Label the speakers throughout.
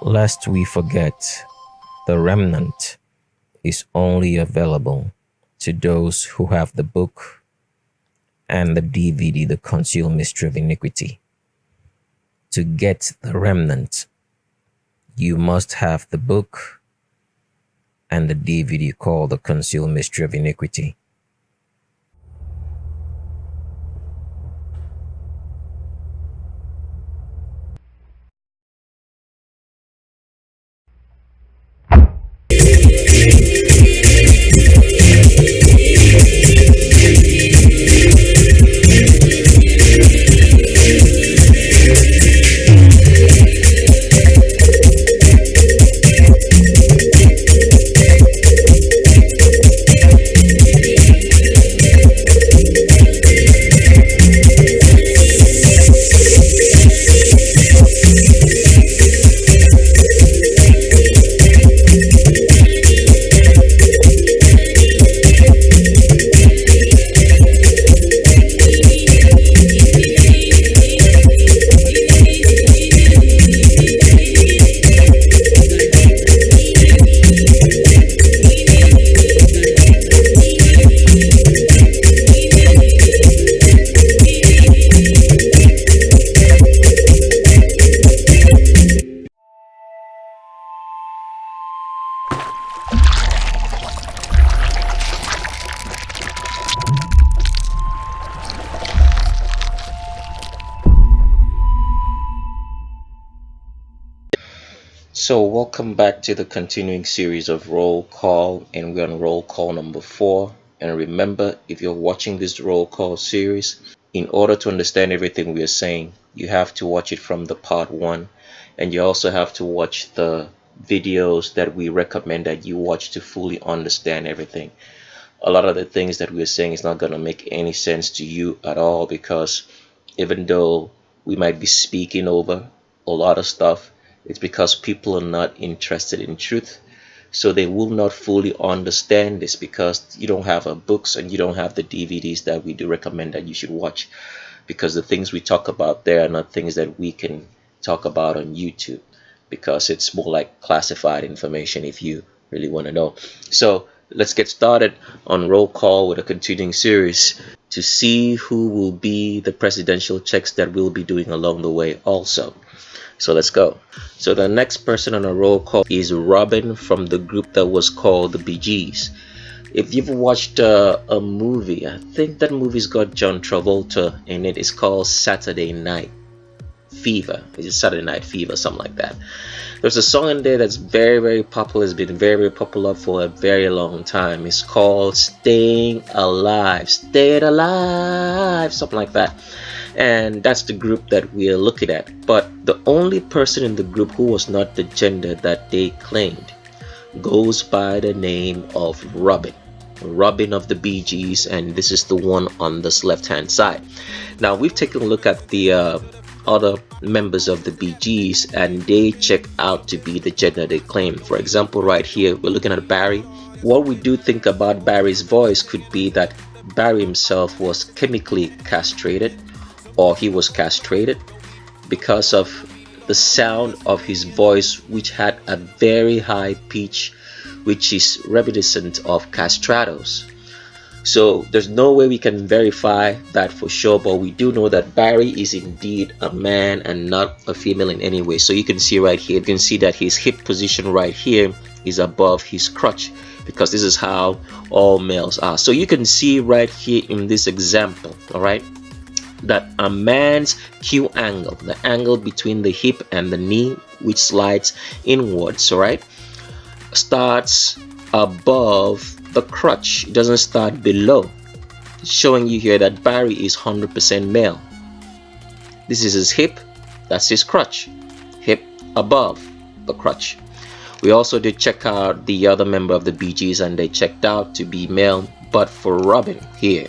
Speaker 1: Lest we forget, the remnant is only available to those who have the book and the DVD, The Concealed Mystery of Iniquity. To get the remnant, you must have the book and the DVD called The Concealed Mystery of Iniquity. So, welcome back to the continuing series of Roll Call, and we're on roll call number 4. And remember, if you're watching this roll call series, in order to understand everything we are saying, you have to watch it from the part 1, and you also have to watch the videos that we recommend that you watch to fully understand everything. A lot of the things that we're saying is not going to make any sense to you at all, because even though we might be speaking over a lot of stuff, it's because people are not interested in truth. So they will not fully understand this because you don't have books and you don't have the DVDs that we do recommend that you should watch. Because the things we talk about there are not things that we can talk about on YouTube, because it's more like classified information if you really want to know. So let's get started on roll call with a continuing series to see who will be the presidential checks that we'll be doing along the way also. So let's go. So the next person on a roll call is Robin from the group that was called the Bee Gees. If you've watched a movie, I think that movie's got John Travolta in it. It's called Saturday Night Fever. It's Saturday Night Fever, something like that. There's a song in there that's very, very popular. It's been very, very popular for a very long time. It's called Staying Alive. Stayed Alive, something like that. And that's the group that we are looking at. But the only person in the group who was not the gender that they claimed goes by the name of Robin. Robin of the Bee Gees, and this is the one on this left-hand side. Now we've taken a look at the other members of the Bee Gees, and they check out to be the gender they claim. For example, right here we're looking at Barry. What we do think about Barry's voice could be that Barry himself was chemically castrated, or he was castrated because of the sound of his voice, which had a very high pitch, which is reminiscent of castratos. So there's no way we can verify that for sure, but we do know that Barry is indeed a man and not a female in any way. So you can see right here, you can see that his hip position right here is above his crotch, because this is how all males are. So you can see right here in this example, all right, that a man's Q angle, the angle between the hip and the knee, which slides inwards, all right, starts above the crotch. It doesn't start below. It's showing you here that Barry is 100% male. This is his hip, that's his crotch, hip above the crotch. We also did check out the other member of the Bee Gees, and they checked out to be male. But for Robin here,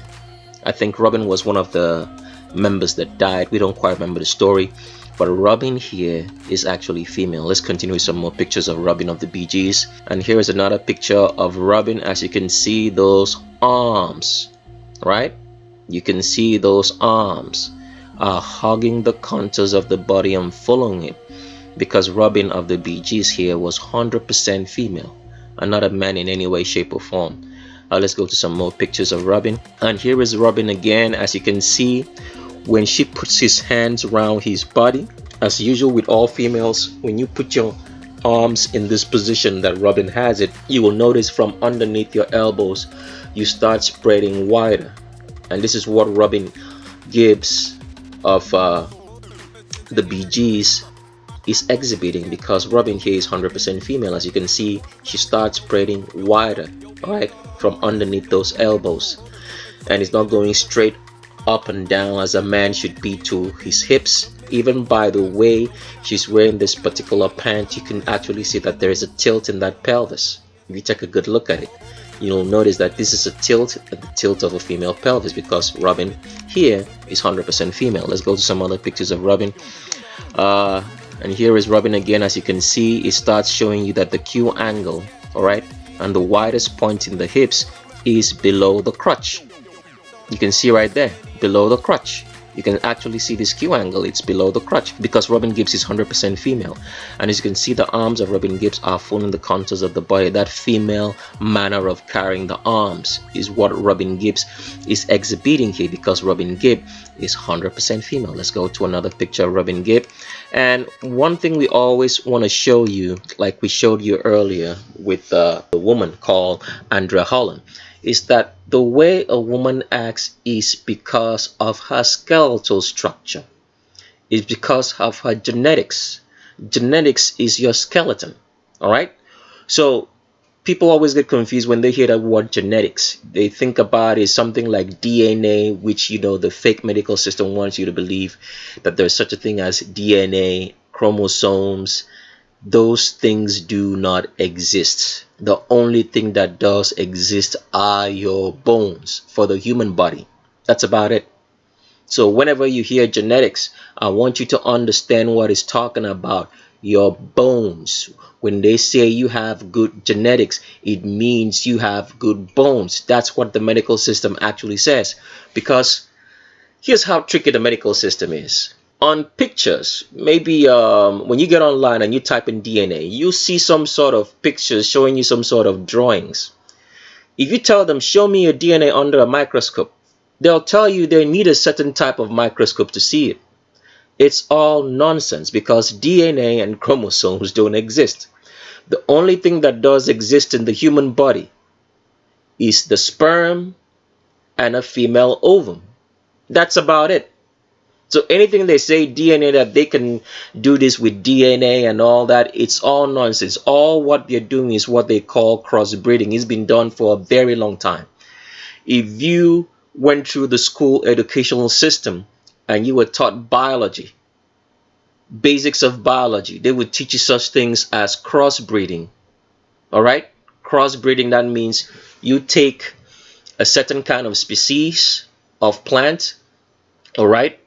Speaker 1: I think Robin was one of the members that died. We don't quite remember the story, but Robin here is actually female. Let's continue with some more pictures of Robin of the Bee Gees. And here is another picture of Robin. As you can see, those arms, right? You can see those arms are hugging the contours of the body and following it. because Robin of the Bee Gees here was 100% female and not a man in any way, shape, or form. Let's go to some more pictures of Robin. And here is Robin again. As you can see, when she puts his hands around his body, as usual with all females, when you put your arms in this position that Robin has it, you will notice from underneath your elbows, you start spreading wider. And this is what Robin Gibbs of the Bee Gees is exhibiting, because Robin here is 100% female. As you can see, she starts spreading wider, right, from underneath those elbows, and it's not going straight up and down as a man should be to his hips. Even by the way she's wearing this particular pant, you can actually see that there is a tilt in that pelvis. If you take a good look at it, you'll notice that this is a tilt at the tilt of a female pelvis, because Robin here is 100% female. Let's go to some other pictures of Robin. And here is Robin again. As you can see, it starts showing you that the Q angle, all right, and the widest point in the hips is below the crotch. You can see right there, below the crotch. You can actually see this Q angle, it's below the crotch, because Robin Gibbs is 100% female. And as you can see, the arms of Robin Gibbs are following the contours of the body. That female manner of carrying the arms is what Robin Gibbs is exhibiting here, because Robin Gibbs is 100% female. Let's go to another picture of Robin Gibbs. And one thing we always want to show you, like we showed you earlier with the woman called Andrea Holland, is that the way a woman acts is because of her skeletal structure. It's because of her genetics. Genetics is your skeleton, all right? So people always get confused when they hear that word genetics. They think about it something like DNA, which, you know, the fake medical system wants you to believe that there's such a thing as DNA, chromosomes. Those things do not exist. The only thing that does exist are your bones for the human body. That's about it. So whenever you hear genetics, I want you to understand what it's talking about. Your bones. When they say you have good genetics, it means you have good bones. That's what the medical system actually says. Because here's how tricky the medical system is. On pictures, maybe when you get online and you type in DNA, you see some sort of pictures showing you some sort of drawings. If you tell them, show me your DNA under a microscope, they'll tell you they need a certain type of microscope to see it. It's all nonsense, because DNA and chromosomes don't exist. The only thing that does exist in the human body is the sperm and a female ovum. That's about it. So anything they say DNA, that they can do this with DNA and all that, it's all nonsense. All what they're doing is what they call crossbreeding. It's been done for a very long time. If you went through the school educational system and you were taught biology, basics of biology, they would teach you such things as crossbreeding. All right? Crossbreeding, that means you take a certain kind of species of plant, all right,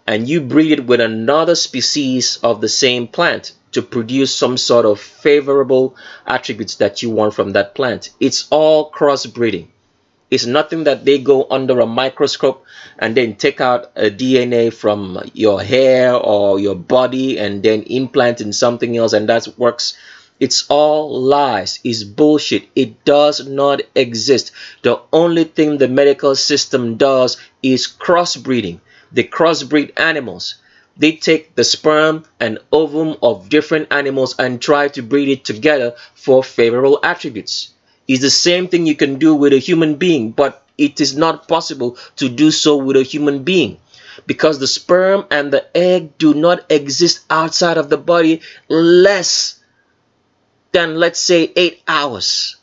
Speaker 1: and you breed it with another species of the same plant to produce some sort of favorable attributes that you want from that plant. It's all crossbreeding. It's nothing that they go under a microscope and then take out a DNA from your hair or your body and then implant in something else and that works. It's all lies. It's bullshit. It does not exist. The only thing the medical system does is crossbreeding. They crossbreed animals. They take the sperm and ovum of different animals and try to breed it together for favorable attributes. It's the same thing you can do with a human being, but it is not possible to do so with a human being, because the sperm and the egg do not exist outside of the body less than, let's say, 8 hours.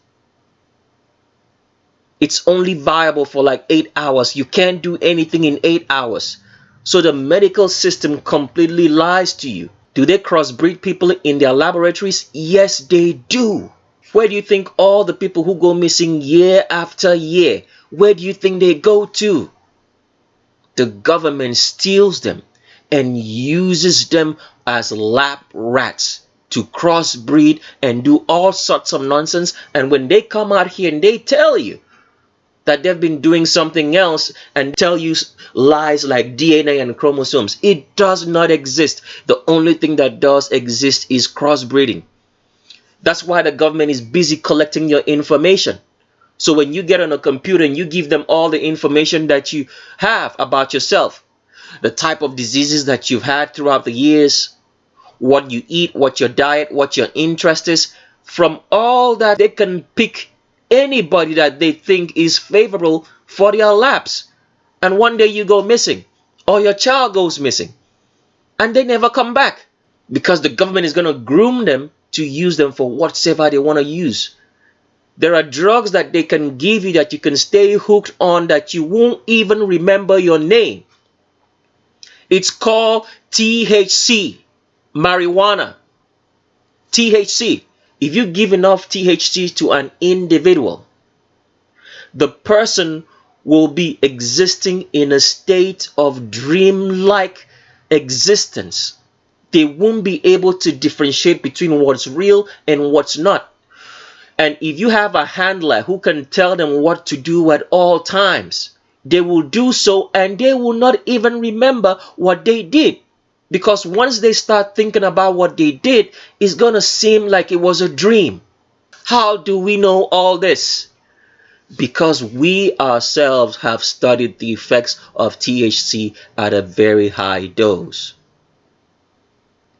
Speaker 1: It's only viable for like 8 hours. You can't do anything in 8 hours. So the medical system completely lies to you. Do they crossbreed people in their laboratories? Yes, they do. Where do you think all the people who go missing year after year, where do you think they go to? The government steals them and uses them as lab rats to crossbreed and do all sorts of nonsense. And when they come out here and they tell you that they've been doing something else and tell you lies like DNA and chromosomes. It does not exist. The only thing that does exist is crossbreeding. That's why the government is busy collecting your information. So when you get on a computer and you give them all the information that you have about yourself, the type of diseases that you've had throughout the years, what you eat, what your diet, what your interest is, from all that they can pick anybody that they think is favorable for their laps. And one day you go missing, or your child goes missing, and they never come back, because the government is going to groom them to use them for whatever they want to use. There are drugs that they can give you that you can stay hooked on, that you won't even remember your name. It's called THC, marijuana. THC. If you give enough THC to an individual, the person will be existing in a state of dream-like existence. They won't be able to differentiate between what's real and what's not. And if you have a handler who can tell them what to do at all times, they will do so, and they will not even remember what they did. Because once they start thinking about what they did, it's going to seem like it was a dream. How do we know all this? Because we ourselves have studied the effects of THC at a very high dose.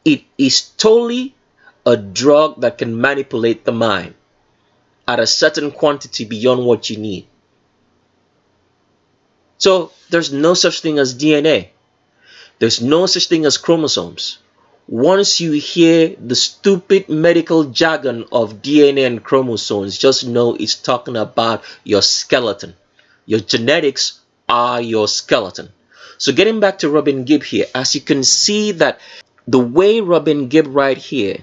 Speaker 1: It is totally a drug that can manipulate the mind at a certain quantity beyond what you need. So there's no such thing as DNA. There's no such thing as chromosomes. Once you hear the stupid medical jargon of DNA and chromosomes, just know it's talking about your skeleton. Your genetics are your skeleton. So getting back to Robin Gibb here, as you can see that the way Robin Gibb right here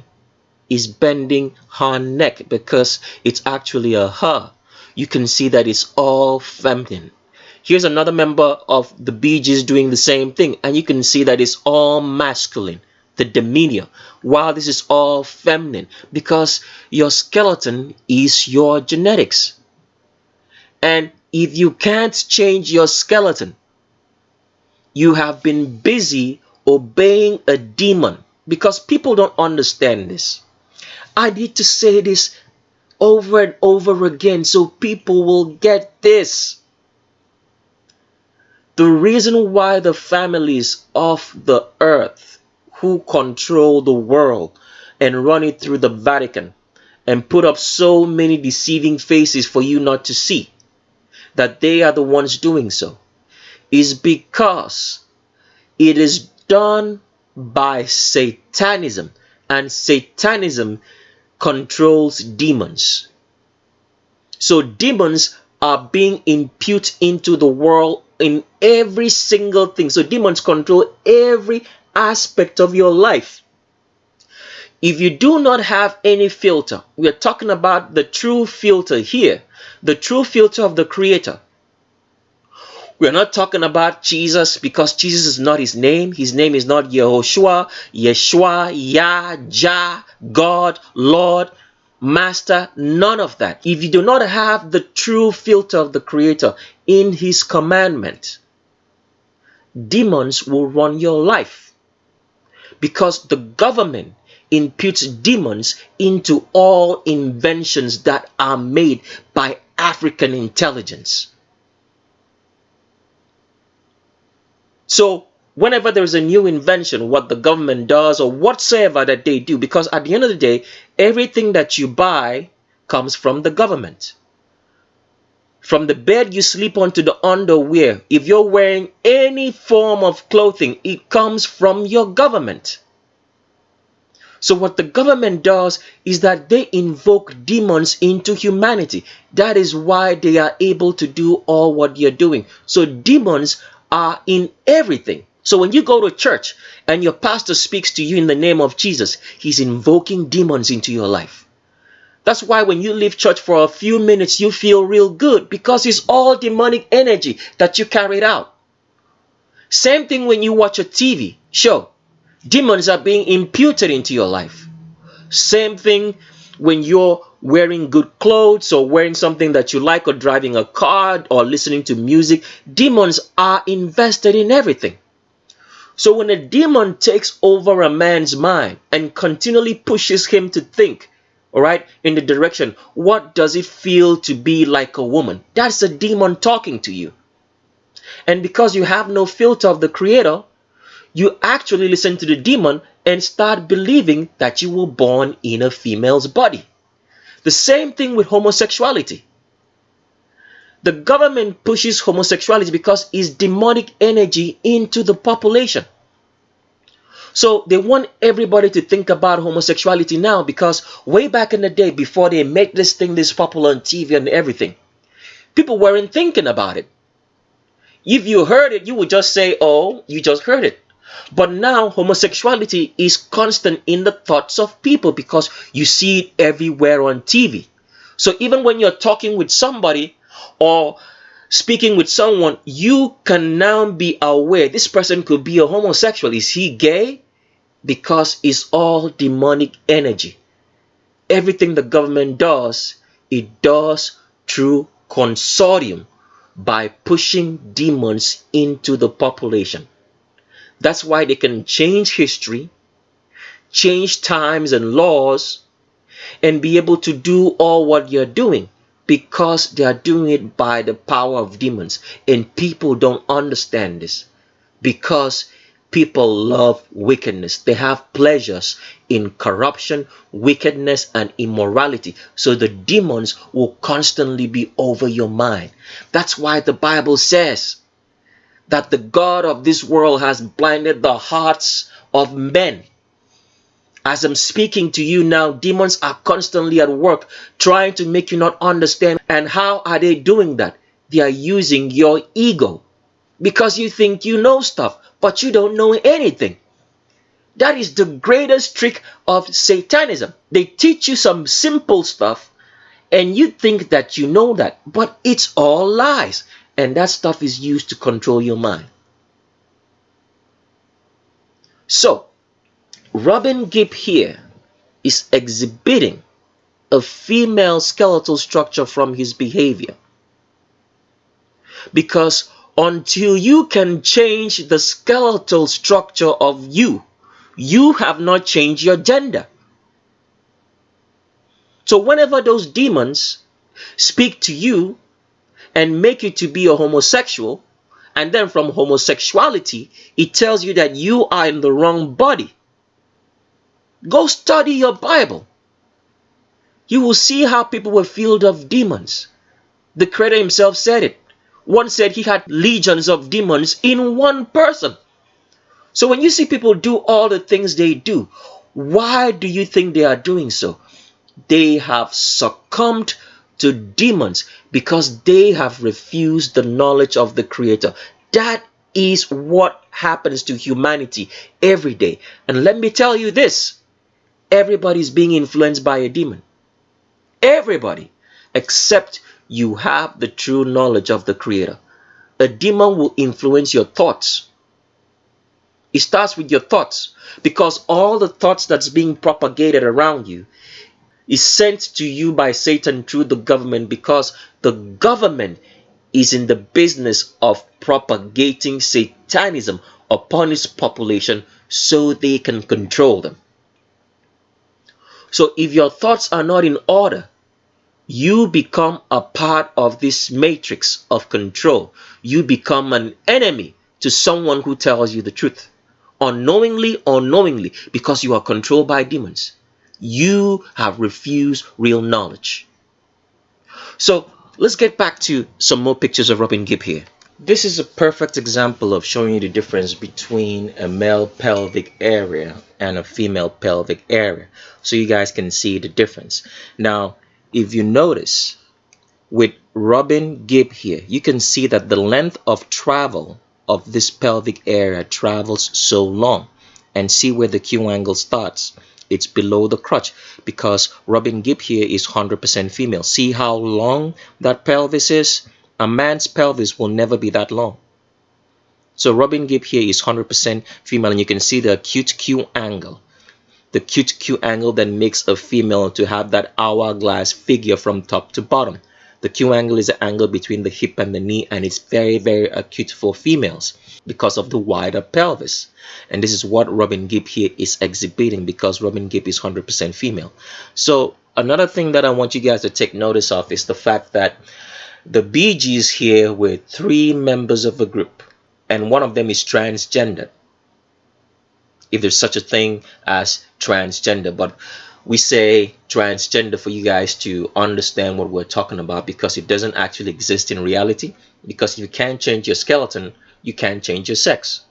Speaker 1: is bending her neck, because it's actually a her. You can see that it's all feminine. Here's another member of the Bee Gees doing the same thing, and you can see that it's all masculine, the demeanor, while this is all feminine, because your skeleton is your genetics. And if you can't change your skeleton, you have been busy obeying a demon, because people don't understand this. I need to say this over and over again so people will get this. The reason why the families of the earth who control the world and run it through the Vatican and put up so many deceiving faces for you not to see that they are the ones doing so is because it is done by Satanism, and Satanism controls demons. So demons are being imputed into the world in every single thing. So demons control every aspect of your life. If you do not have any filter, we are talking about the true filter here, the true filter of the Creator. We're not talking about Jesus, because Jesus is not his name. His name is not Yehoshua, Yeshua, Yah, Jah, God, Lord, Master, none of that. If you do not have the true filter of the Creator in his commandment, demons will run your life, because the government imputes demons into all inventions that are made by African intelligence. So whenever there's a new invention, what the government does or whatsoever that they do, because at the end of the day, everything that you buy comes from the government. From the bed you sleep on to the underwear, if you're wearing any form of clothing, it comes from your government. So what the government does is that they invoke demons into humanity. That is why they are able to do all what you're doing. So demons are in everything. So when you go to church and your pastor speaks to you in the name of Jesus, he's invoking demons into your life. That's why when you leave church for a few minutes, you feel real good, because it's all demonic energy that you carried out. Same thing when you watch a TV show. Demons are being imputed into your life. Same thing when you're wearing good clothes or wearing something that you like or driving a car or listening to music. Demons are invested in everything. So when a demon takes over a man's mind and continually pushes him to think, all right, in the direction, what does it feel to be like a woman? That's a demon talking to you. And because you have no filter of the Creator, you actually listen to the demon and start believing that you were born in a female's body. The same thing with homosexuality. The government pushes homosexuality because it's demonic energy into the population. So they want everybody to think about homosexuality now, because way back in the day, before they made this thing this popular on TV and everything, people weren't thinking about it. If you heard it, you would just say, oh, you just heard it. But now homosexuality is constant in the thoughts of people because you see it everywhere on TV. So even when you're talking with somebody or speaking with someone, you can now be aware this person could be a homosexual. Is he gay? Because it's all demonic energy. Everything the government does, it does through consortium by pushing demons into the population. That's why they can change history, change times and laws, and be able to do all what you're doing, because they are doing it by the power of demons. And people don't understand this, because people love wickedness. They have pleasures in corruption, wickedness, and immorality. So the demons will constantly be over your mind. That's why the Bible says that the God of this world has blinded the hearts of men. As I'm speaking to you now, demons are constantly at work trying to make you not understand. And how are they doing that? They are using your ego, because you think you know stuff, but you don't know anything. That is the greatest trick of Satanism. They teach you some simple stuff and you think that you know that, but it's all lies. And that stuff is used to control your mind. So, Robin Gibb here is exhibiting a female skeletal structure from his behavior. Because until you can change the skeletal structure of you, you have not changed your gender. So whenever those demons speak to you and make you to be a homosexual, and then from homosexuality, it tells you that you are in the wrong body, go study your Bible. You will see how people were filled of demons. The Creator himself said it. One said he had legions of demons in one person. So when you see people do all the things they do, why do you think they are doing so? They have succumbed to demons because they have refused the knowledge of the Creator. That is what happens to humanity every day. And let me tell you this, everybody is being influenced by a demon. Everybody, except you have the true knowledge of the Creator. A demon will influence your thoughts. It starts with your thoughts, because all the thoughts that's being propagated around you is sent to you by Satan through the government, because the government is in the business of propagating Satanism upon its population so they can control them. So if your thoughts are not in order, you become a part of this matrix of control. You become an enemy to someone who tells you the truth. Unknowingly or knowingly, because you are controlled by demons. You have refused real knowledge. So let's get back to some more pictures of Robin Gibb here. This is a perfect example of showing you the difference between a male pelvic area and a female pelvic area, so you guys can see the difference. Now, if you notice, with Robin Gibb here, you can see that the length of travel of this pelvic area travels so long. And see where the Q angle starts. It's below the crotch, because Robin Gibb here is 100% female. See how long that pelvis is? A man's pelvis will never be that long. So Robin Gibb here is 100% female, and you can see the acute Q angle. the cute Q angle that makes a female to have that hourglass figure from top to bottom. The Q angle is the angle between the hip and the knee, and it's very, very acute for females because of the wider pelvis. And this is what Robin Gibb here is exhibiting, because Robin Gibb is 100% female. So another thing that I want you guys to take notice of is the fact that the Bee Gees here were 3 members of a group, and one of them is transgender, if there's such a thing as transgender. But we say transgender for you guys to understand what we're talking about, because it doesn't actually exist in reality. Because if you can't change your skeleton, you can't change your sex.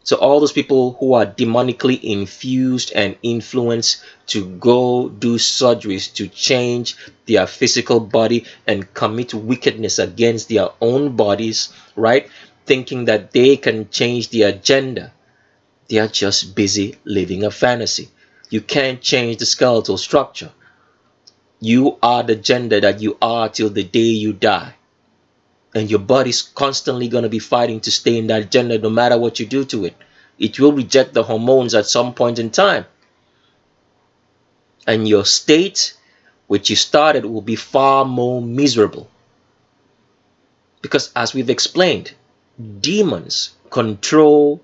Speaker 1: So all those people who are demonically infused and influenced to go do surgeries to change their physical body and commit wickedness against their own bodies, right? Thinking that they can change their gender. They are just busy living a fantasy. You can't change the skeletal structure. You are the gender that you are till the day you die. And your body's constantly going to be fighting to stay in that gender no matter what you do to it. It will reject the hormones at some point in time. And your state, which you started, will be far more miserable. Because as we've explained, demons control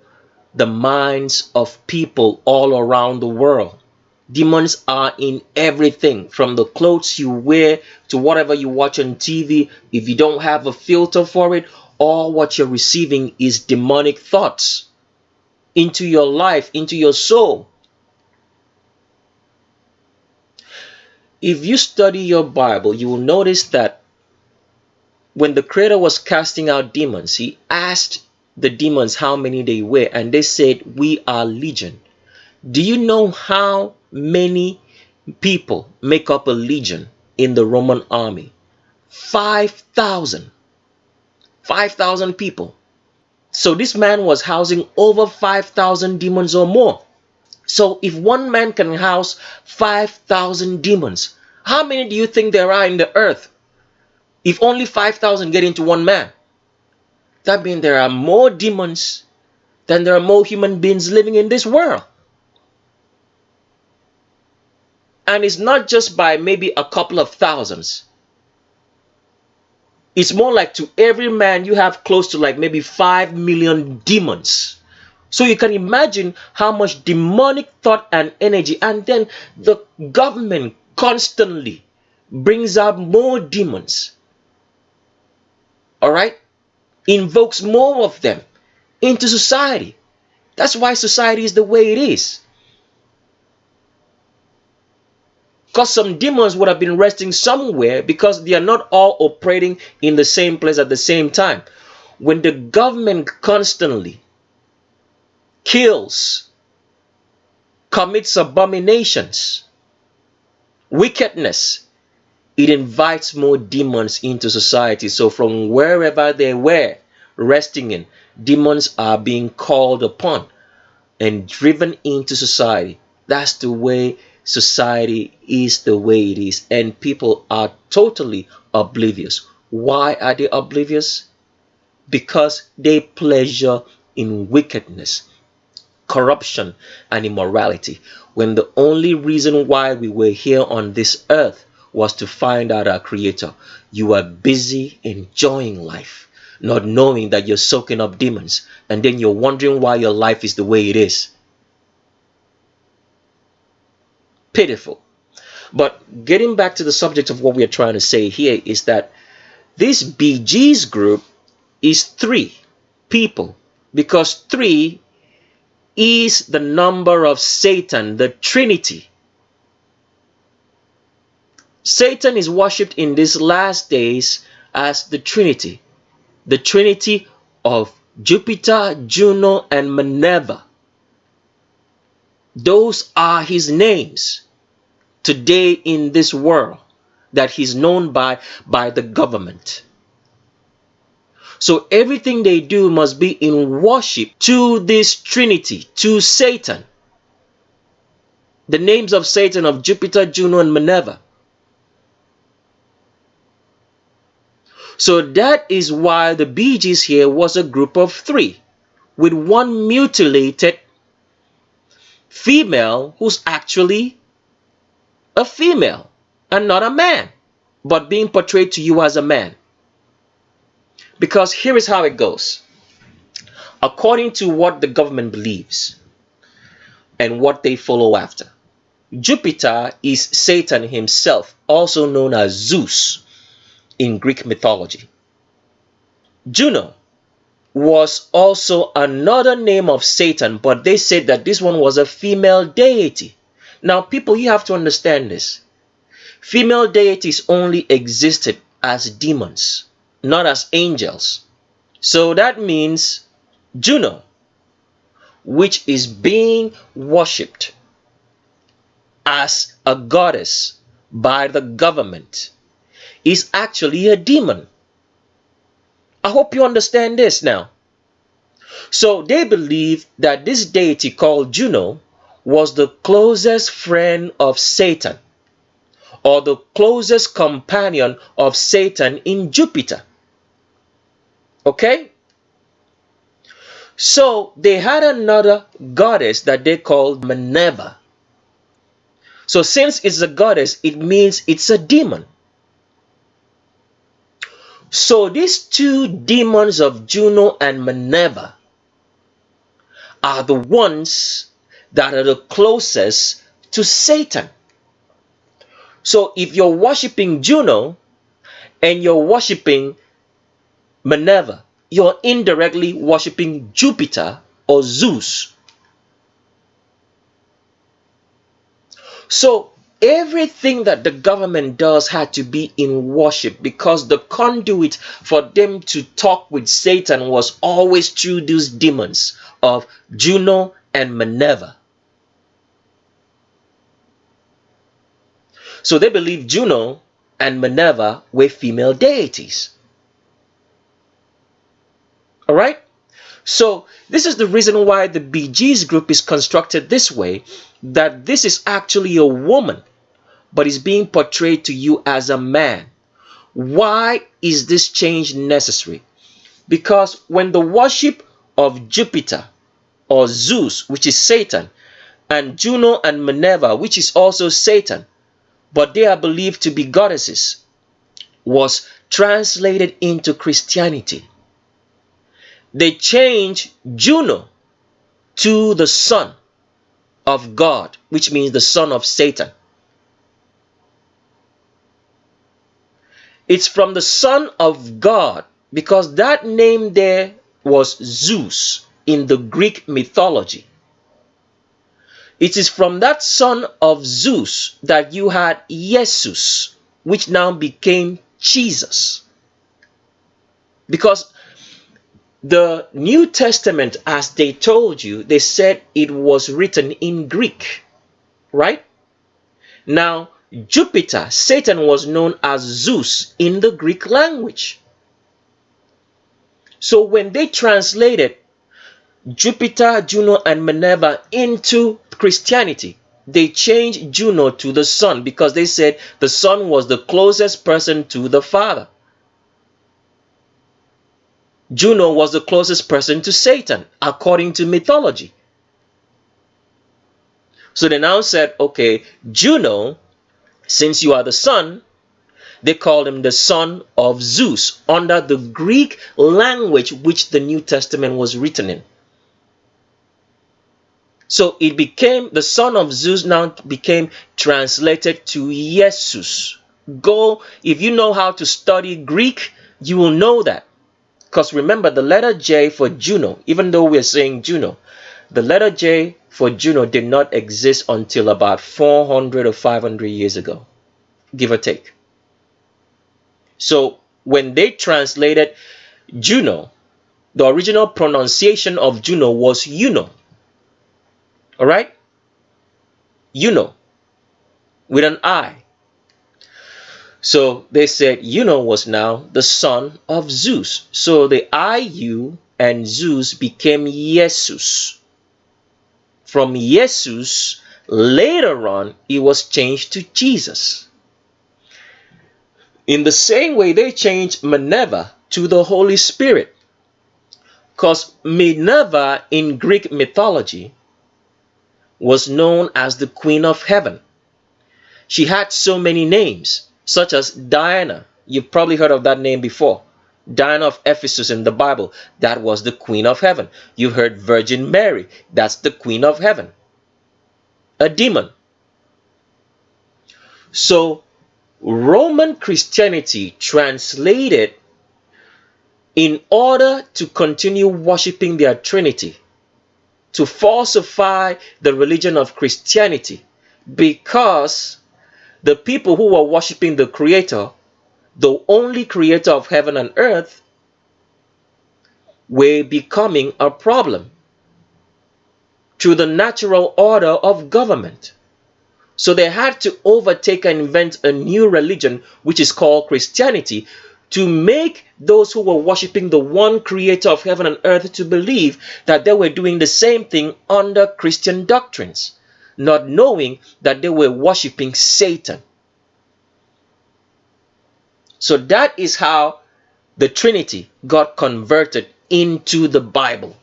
Speaker 1: the minds of people all around the world. Demons are in everything, from the clothes you wear to whatever you watch on TV. If you don't have a filter for it, all what you're receiving is demonic thoughts into your life, into your soul. If you study your Bible, you will notice that when the Creator was casting out demons, he asked the demons how many they were, and they said, "We are legion." Do you know how many people make up a legion in the Roman army? 5,000. 5,000 people. So this man was housing over 5,000 demons or more. So if one man can house 5,000 demons, how many do you think there are in the earth? If only 5,000 get into one man, that means there are more demons than there are more human beings living in this world. And it's not just by maybe a couple of thousands. It's more like to every man you have close to like maybe 5 million demons. So you can imagine how much demonic thought and energy. And then the government constantly brings out more demons. All right? Invokes more of them into society. That's why society is the way it is. Because some demons would have been resting somewhere, because they are not all operating in the same place at the same time. When the government constantly kills, commits abominations, wickedness, it invites more demons into society. So from wherever they were resting in, demons are being called upon and driven into society. That's the way society is, the way it is. And people are totally oblivious. Why are they oblivious? Because they pleasure in wickedness, corruption, and immorality, when the only reason why we were here on this earth was to find out our Creator. You are busy enjoying life, not knowing that you're soaking up demons, and then you're wondering why your life is the way it is. Pitiful. But getting back to the subject of what we are trying to say here is that this Bee Gees group is 3 people, because 3 is the number of Satan, the Trinity. Satan is worshipped in these last days as the Trinity of Jupiter, Juno, and Minerva. Those are his names today in this world that he's known by the government. So everything they do must be in worship to this Trinity, to Satan. The names of Satan, of Jupiter, Juno, and Minerva. So that is why the Bee Gees here was a group of 3, with one mutilated female who's actually a female and not a man, but being portrayed to you as a man. Because here is how it goes. According to what the government believes and what they follow after, Jupiter is Satan himself, also known as Zeus in Greek mythology. Juno was also another name of Satan, but they said that this one was a female deity. Now, people, you have to understand this. Female deities only existed as demons, not as angels. So that means Juno, which is being worshipped as a goddess by the government, is actually a demon. I hope you understand this now. So they believe that this deity called Juno was the closest friend of Satan, or the closest companion of Satan in Jupiter. Okay? So they had another goddess that they called Minerva. So since it's a goddess, it means it's a demon. So these two demons of Juno and Minerva are the ones that are the closest to Satan. So if you're worshiping Juno and you're worshiping Minerva, you're indirectly worshiping Jupiter or Zeus. So everything that the government does had to be in worship, because the conduit for them to talk with Satan was always through these demons of Juno and Minerva. So they believe Juno and Minerva were female deities. All right? So this is the reason why the Bee Gees group is constructed this way, that this is actually a woman, but is being portrayed to you as a man. Why is this change necessary? Because when the worship of Jupiter or Zeus, which is Satan, and Juno and Minerva, which is also Satan, but they are believed to be goddesses, was translated into Christianity, they changed Juno to the son of God, which means the son of Satan. It's from the son of God, because that name there was Zeus in the Greek mythology. It is from that son of Zeus that you had Jesus, which now became Jesus. Because the New Testament, as they told you, they said it was written in Greek, right? Now, Jupiter, Satan, was known as Zeus in the Greek language. So when they translated Jupiter, Juno, and Minerva into Christianity, they changed Juno to the son, because they said the son was the closest person to the father. Juno was the closest person to Satan, according to mythology. So they now said, okay, Juno, since you are the son, they called him the son of Zeus under the Greek language which the New Testament was written in. So it became, the son of Zeus now became translated to Jesus. Go, if you know how to study Greek, you will know that. Because remember, the letter J for Juno, even though we're saying Juno, the letter J for Juno did not exist until about 400 or 500 years ago, give or take. So when they translated Juno, the original pronunciation of Juno was Juno. All right? Juno with an I. So they said Juno was now the son of Zeus. So the IU and Zeus became Jesus. From Jesus, later on, it was changed to Jesus. In the same way, they changed Minerva to the Holy Spirit. Because Minerva in Greek mythology was known as the Queen of Heaven. She had so many names, such as Diana. You've probably heard of that name before. Diana of Ephesus in the Bible, that was the Queen of Heaven. You heard Virgin Mary, that's the Queen of Heaven. A demon. So Roman Christianity translated in order to continue worshiping their Trinity, to falsify the religion of Christianity, because the people who were worshiping the Creator, the only creator of heaven and earth, were becoming a problem through the natural order of government. So they had to overtake and invent a new religion, which is called Christianity, to make those who were worshiping the one creator of heaven and earth to believe that they were doing the same thing under Christian doctrines, not knowing that they were worshiping Satan. So that is how the Trinity got converted into the Bible.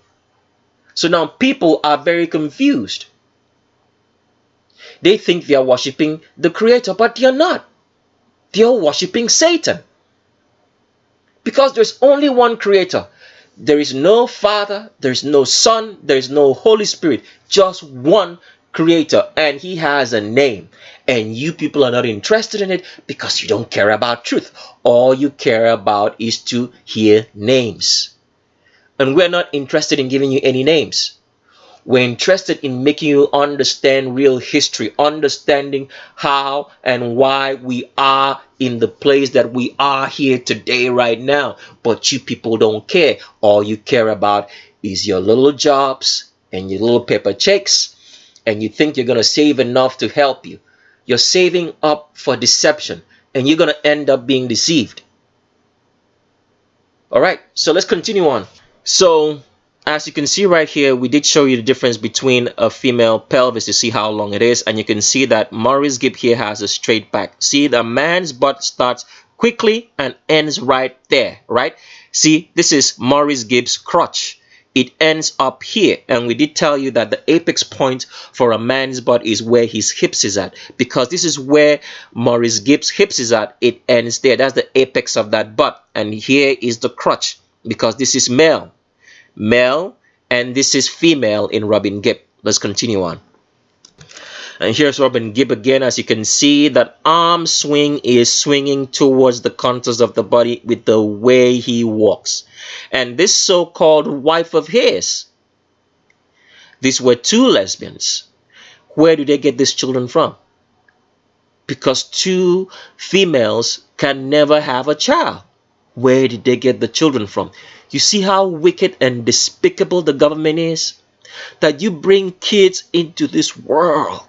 Speaker 1: So now people are very confused. They think they are worshiping the Creator, but they are not. They are worshiping Satan. Because there's only one Creator. There is no Father, there is no Son, there is no Holy Spirit. Just one Creator, and He has a name. And you people are not interested in it because you don't care about truth. All you care about is to hear names. And we're not interested in giving you any names. We're interested in making you understand real history, understanding how and why we are in the place that we are here today right now. But you people don't care. All you care about is your little jobs and your little paper checks, and you think you're going to save enough to help you. You're saving up for deception, and you're going to end up being deceived. All right, so let's continue on. So as you can see right here, we did show you the difference between a female pelvis to see how long it is. And you can see that Maurice Gibb here has a straight back. See, the man's butt starts quickly and ends right there, right? See, this is Maurice Gibb's crotch. It ends up here. And we did tell you that the apex point for a man's butt is where his hips is at. Because this is where Maurice Gibb's hips is at. It ends there. That's the apex of that butt. And here is the crotch, because this is male. And this is female in Robin Gibb. Let's continue on. And here's Robin Gibb again. As you can see, that arm swing is swinging towards the contours of the body with the way he walks. And this so-called wife of his, these were two lesbians. Where do they get these children from? Because two females can never have a child. Where did they get the children from? You see how wicked and despicable the government is? That you bring kids into this world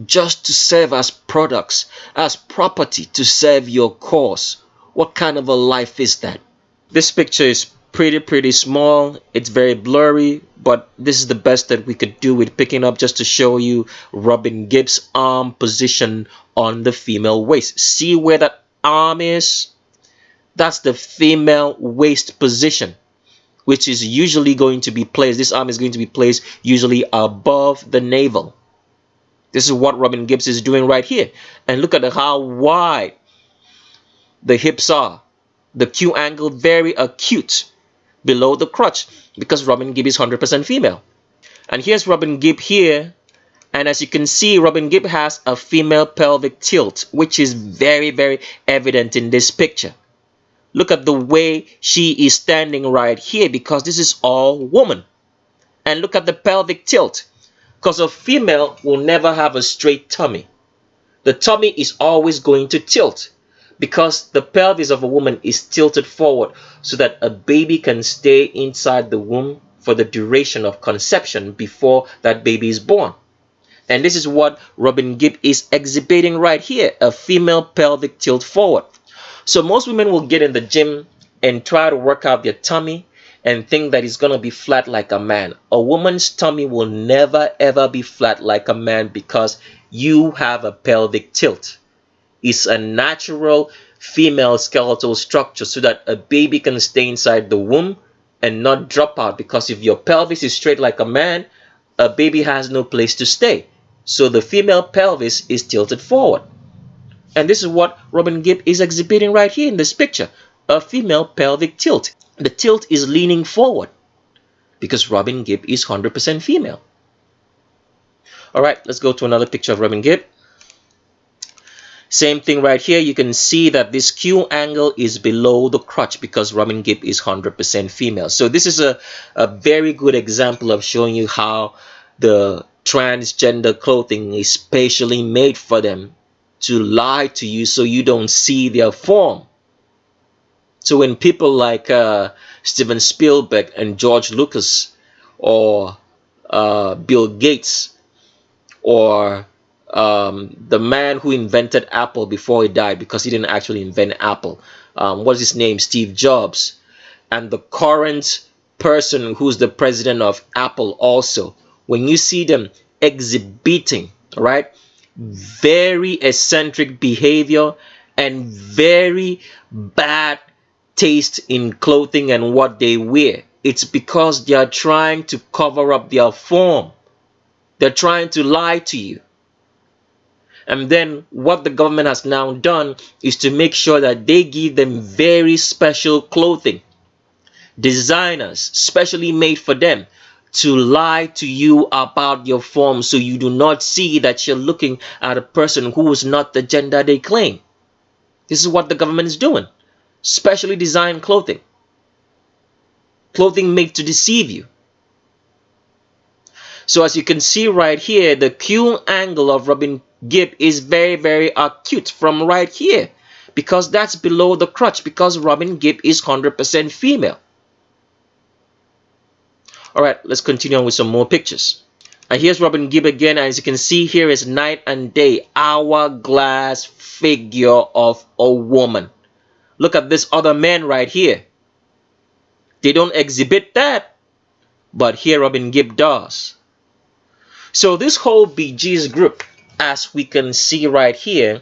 Speaker 1: just to serve as products, as property to serve your cause. What kind of a life is that? This picture is pretty small. It's very blurry, but this is the best that we could do with picking up just to show you Robin Gibb's arm position on the female waist. See where that arm is? That's the female waist position, which is usually going to be placed. This arm is going to be placed usually above the navel. This is what Robin Gibb is doing right here. And look at how wide the hips are. The Q angle very acute below the crotch, because Robin Gibb is 100% female. And here's Robin Gibb here. And as you can see, Robin Gibb has a female pelvic tilt, which is very evident in this picture. Look at the way she is standing right here, because this is all woman. And look at the pelvic tilt, because a female will never have a straight tummy. The tummy is always going to tilt, because the pelvis of a woman is tilted forward so that a baby can stay inside the womb for the duration of conception before that baby is born. And this is what Robin Gibb is exhibiting right here, a female pelvic tilt forward. So most women will get in the gym and try to work out their tummy and think that it's going to be flat like a man. A woman's tummy will never ever be flat like a man, because you have a pelvic tilt. It's a natural female skeletal structure so that a baby can stay inside the womb and not drop out. Because if your pelvis is straight like a man, a baby has no place to stay. So the female pelvis is tilted forward. And this is what Robin Gibb is exhibiting right here in this picture. A female pelvic tilt. The tilt is leaning forward because Robin Gibb is 100% female. All right, let's go to another picture of Robin Gibb. Same thing right here. You can see that this Q angle is below the crotch because Robin Gibb is 100% female. So this is a very good example of showing you how the transgender clothing is specially made for them to lie to you so you don't see their form. So when people like Steven Spielberg and George Lucas or Bill Gates or the man who invented Apple before he died, because he didn't actually invent Apple, what's his name, Steve Jobs, and the current person who's the president of Apple also, when you see them exhibiting, right, very eccentric behavior and very bad taste in clothing and what they wear, it's because they are trying to cover up their form. They're trying to lie to you. And then what the government has now done is to make sure that they give them very special clothing, designers specially made for them to lie to you about your form, so you do not see that you're looking at a person who is not the gender they claim. This is what the government is doing. Specially designed clothing. Clothing made to deceive you. So as you can see right here, the Q angle of Robin Gibb is very, very acute from right here, because that's below the crotch, because Robin Gibb is 100% female. All right, let's continue on with some more pictures. And here's Robin Gibb again. As you can see, here is night and day, hourglass figure of a woman. Look at this other man right here. They don't exhibit that, but here Robin Gibb does. So this whole Bee Gees group, as we can see right here,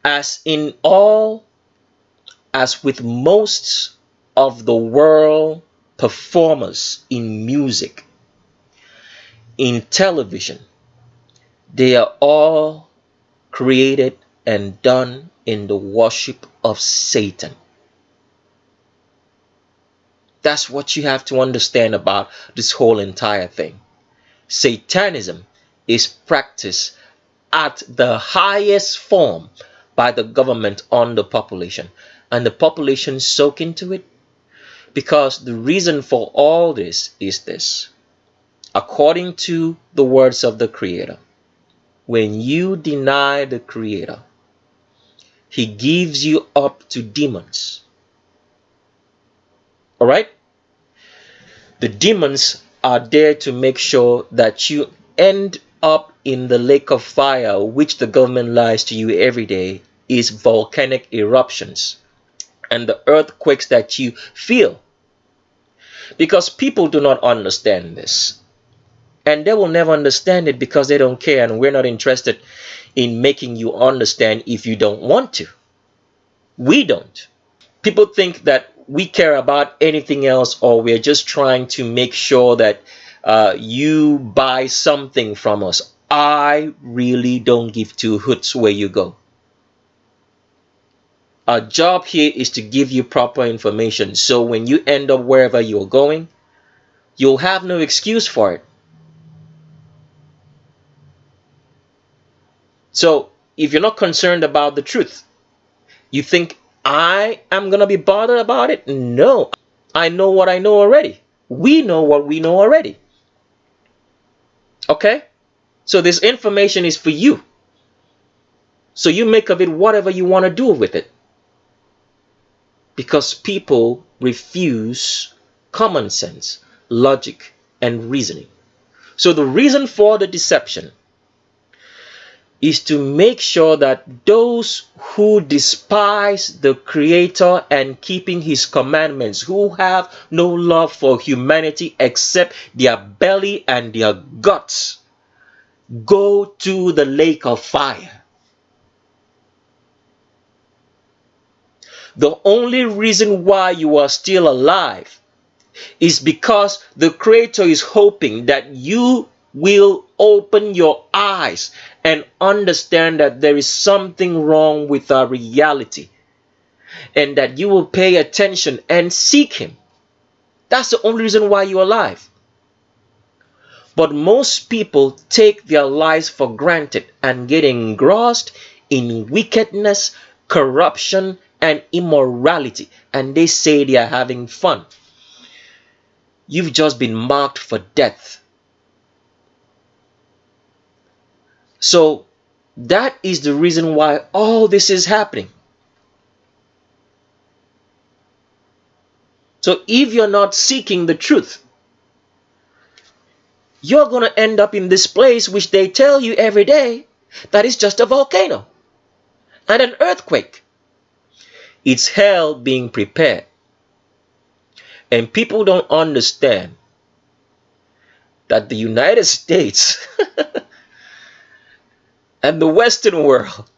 Speaker 1: as with most of the world performers in music, in television, they are all created and done in the worship of Satan. That's what you have to understand about this whole entire thing. Satanism is practiced at the highest form by the government on the population, and the population soak into it, because the reason for all this is this. According to the words of the Creator, when you deny the Creator, He gives you up to demons. All right? The demons are there to make sure that you end up in the lake of fire, which the government lies to you every day is volcanic eruptions and the earthquakes that you feel. Because people do not understand this, and they will never understand it because they don't care, and we're not interested in making you understand if you don't want to. We don't. People think that we care about anything else, or we're just trying to make sure that you buy something from us. I really don't give two hoots where you go. Our job here is to give you proper information, so when you end up wherever you're going, you'll have no excuse for it. So if you're not concerned about the truth, you think I am going to be bothered about it? No, I know what I know already. We know what we know already. Okay? So this information is for you. So you make of it whatever you want to do with it. Because people refuse common sense, logic, and reasoning. So the reason for the deception is to make sure that those who despise the Creator and keeping His commandments, who have no love for humanity except their belly and their guts, go to the lake of fire. The only reason why you are still alive is because the Creator is hoping that you will open your eyes and understand that there is something wrong with our reality, and that you will pay attention and seek Him. That's the only reason why you're alive. But most people take their lives for granted and get engrossed in wickedness, corruption, and immorality, and they say they are having fun. You've just been marked for death. So that is the reason why all this is happening. So if you're not seeking the truth, you're going to end up in this place which they tell you every day that is just a volcano and an earthquake. It's hell being prepared. And people don't understand that the United States and the Western world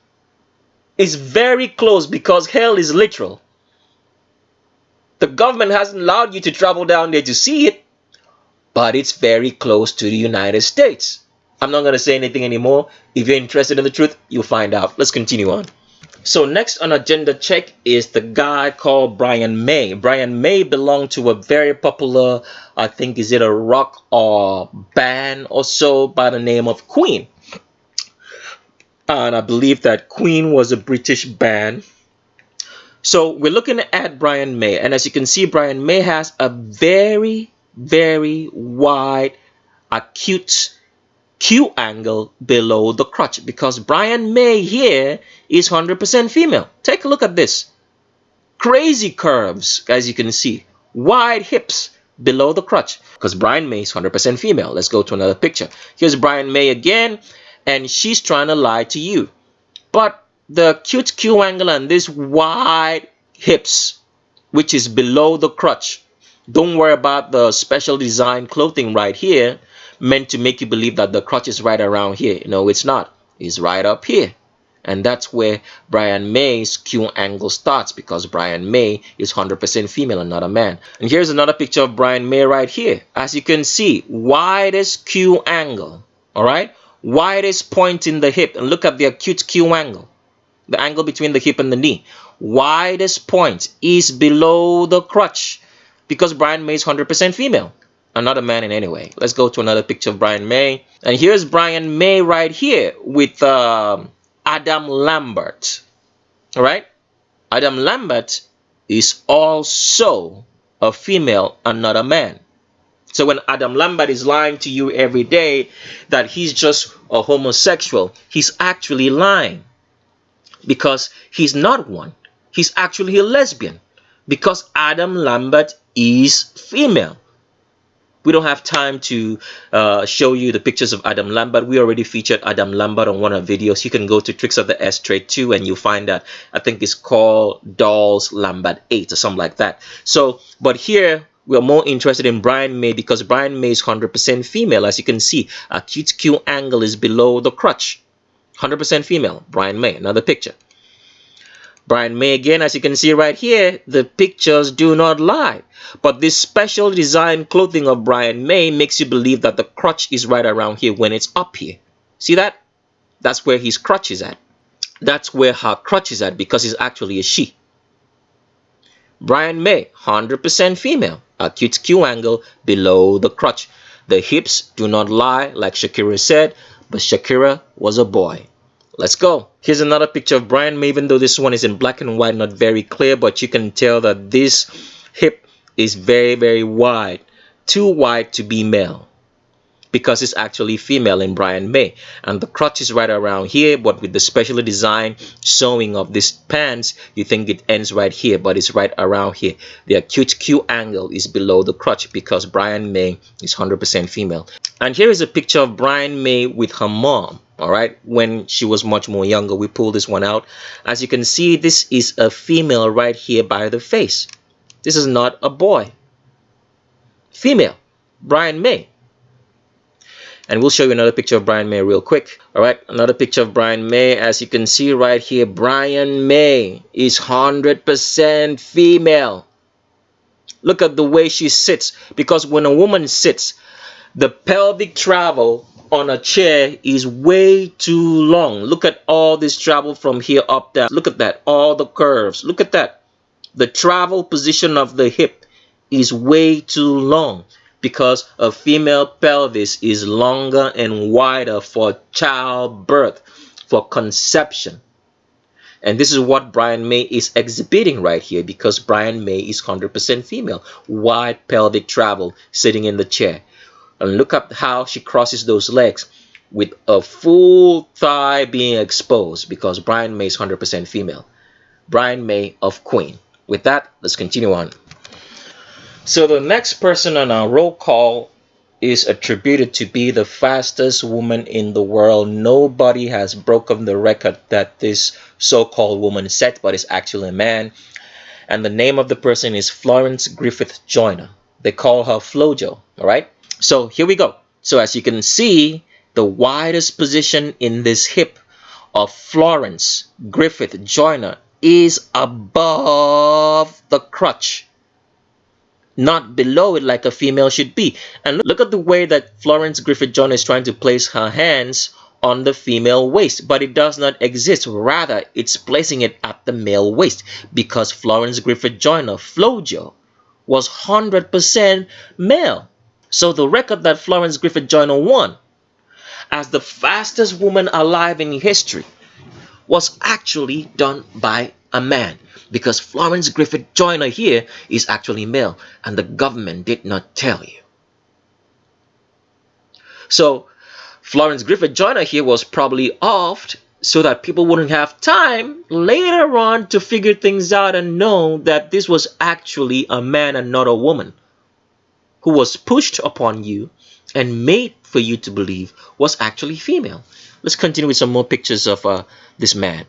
Speaker 1: is very close, because hell is literal. The government hasn't allowed you to travel down there to see it, but it's very close to the United States. I'm not going to say anything anymore. If you're interested in the truth, you'll find out. Let's continue on. So next on agenda check is the guy called Brian May. Brian May belonged to a very popular, I think, is it a rock or band or so, by the name of Queen. And I believe that Queen was a British band. So we're looking at Brian May, and as you can see, Brian May has a very, very wide, acute Q angle below the crotch, because Brian May here is 100% female. Take a look at this. Crazy curves, as you can see. Wide hips below the crotch, because Brian May is 100% female. Let's go to another picture. Here's Brian May again, and she's trying to lie to you. But the cute Q angle and this wide hips, which is below the crotch, don't worry about the special design clothing right here, meant to make you believe that the crotch is right around here. No, it's not. It's right up here. And that's where Brian May's Q angle starts, because Brian May is 100% female and not a man. And here's another picture of Brian May right here. As you can see, widest Q angle. All right? Widest point in the hip. And look at the acute Q angle. The angle between the hip and the knee. Widest point is below the crotch, because Brian May is 100% female. Another man in any way. Let's go to another picture of Brian May. And here's Brian May right here with Adam Lambert. All right? Adam Lambert is also a female and not a man. So when Adam Lambert is lying to you every day that he's just a homosexual, he's actually lying, because he's not one. He's actually a lesbian, because Adam Lambert is female. We don't have time to show you the pictures of Adam Lambert. We already featured Adam Lambert on one of our videos. You can go to Tricks of the S Trade 2 and you'll find that. I think it's called Dolls Lambert 8 or something like that. So, but here we're more interested in Brian May, because Brian May is 100% female. As you can see, acute Q angle is below the crotch. 100% female. Brian May. Another picture. Brian May again, as you can see right here, the pictures do not lie. But this special design clothing of Brian May makes you believe that the crotch is right around here when it's up here. See that? That's where his crotch is at. That's where her crotch is at, because it's actually a she. Brian May, 100% female. Acute Q angle below the crotch. The hips do not lie, like Shakira said, but Shakira was a boy. Let's go. Here's another picture of Brian May, even though this one is in black and white, not very clear, but you can tell that this hip is very, very wide. Too wide to be male, because it's actually female in Brian May. And the crotch is right around here, but with the specially designed sewing of these pants, you think it ends right here, but it's right around here. The acute Q angle is below the crotch, because Brian May is 100% female. And here is a picture of Brian May with her mom. All right, when she was much more younger. We pulled this one out. As you can see, this is a female right here by the face. This is not a boy. Female, Brian May. And we'll show you another picture of Brian May real quick. All right, another picture of Brian May. As you can see right here, Brian May is 100% female. Look at the way she sits. Because when a woman sits, the pelvic travel on a chair is way too long. Look at all this travel from here up there. Look at that. All the curves. Look at that. The travel position of the hip is way too long because a female pelvis is longer and wider for childbirth, for conception. And this is what Brian May is exhibiting right here, because Brian May is 100% female. Wide pelvic travel sitting in the chair. And look at how she crosses those legs with a full thigh being exposed, because Brian May is 100% female. Brian May of Queen. With that, let's continue on. So the next person on our roll call is attributed to be the fastest woman in the world. Nobody has broken the record that this so-called woman set, but it's actually a man. And the name of the person is Florence Griffith Joyner. They call her Flojo, all right? So here we go. So as you can see, the widest position in this hip of Florence Griffith Joyner is above the crotch, not below it like a female should be. And look at the way that Florence Griffith Joyner is trying to place her hands on the female waist, but it does not exist. Rather, it's placing it at the male waist, because Florence Griffith Joyner, Flojo, was 100% male. So the record that Florence Griffith Joyner won as the fastest woman alive in history was actually done by a man, because Florence Griffith Joyner here is actually male, and the government did not tell you. So Florence Griffith Joyner here was probably offed so that people wouldn't have time later on to figure things out and know that this was actually a man and not a woman, who was pushed upon you and made for you to believe was actually female. Let's continue with some more pictures of this man.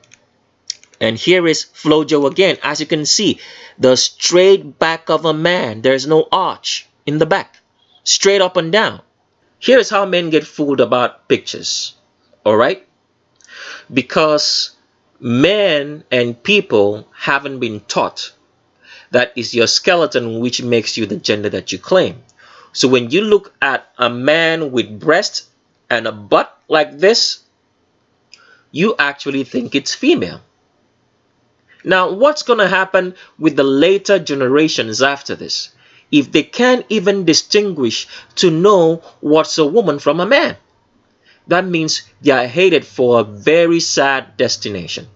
Speaker 1: And here is Flojo again. As you can see, the straight back of a man. There's no arch in the back. Straight up and down. Here's how men get fooled about pictures. Alright? Because men and people haven't been taught that is your skeleton which makes you the gender that you claim. So when you look at a man with breast and a butt like this, you actually think it's female. Now, what's going to happen with the later generations after this, if they can't even distinguish to know what's a woman from a man? That means they are headed for a very sad destination.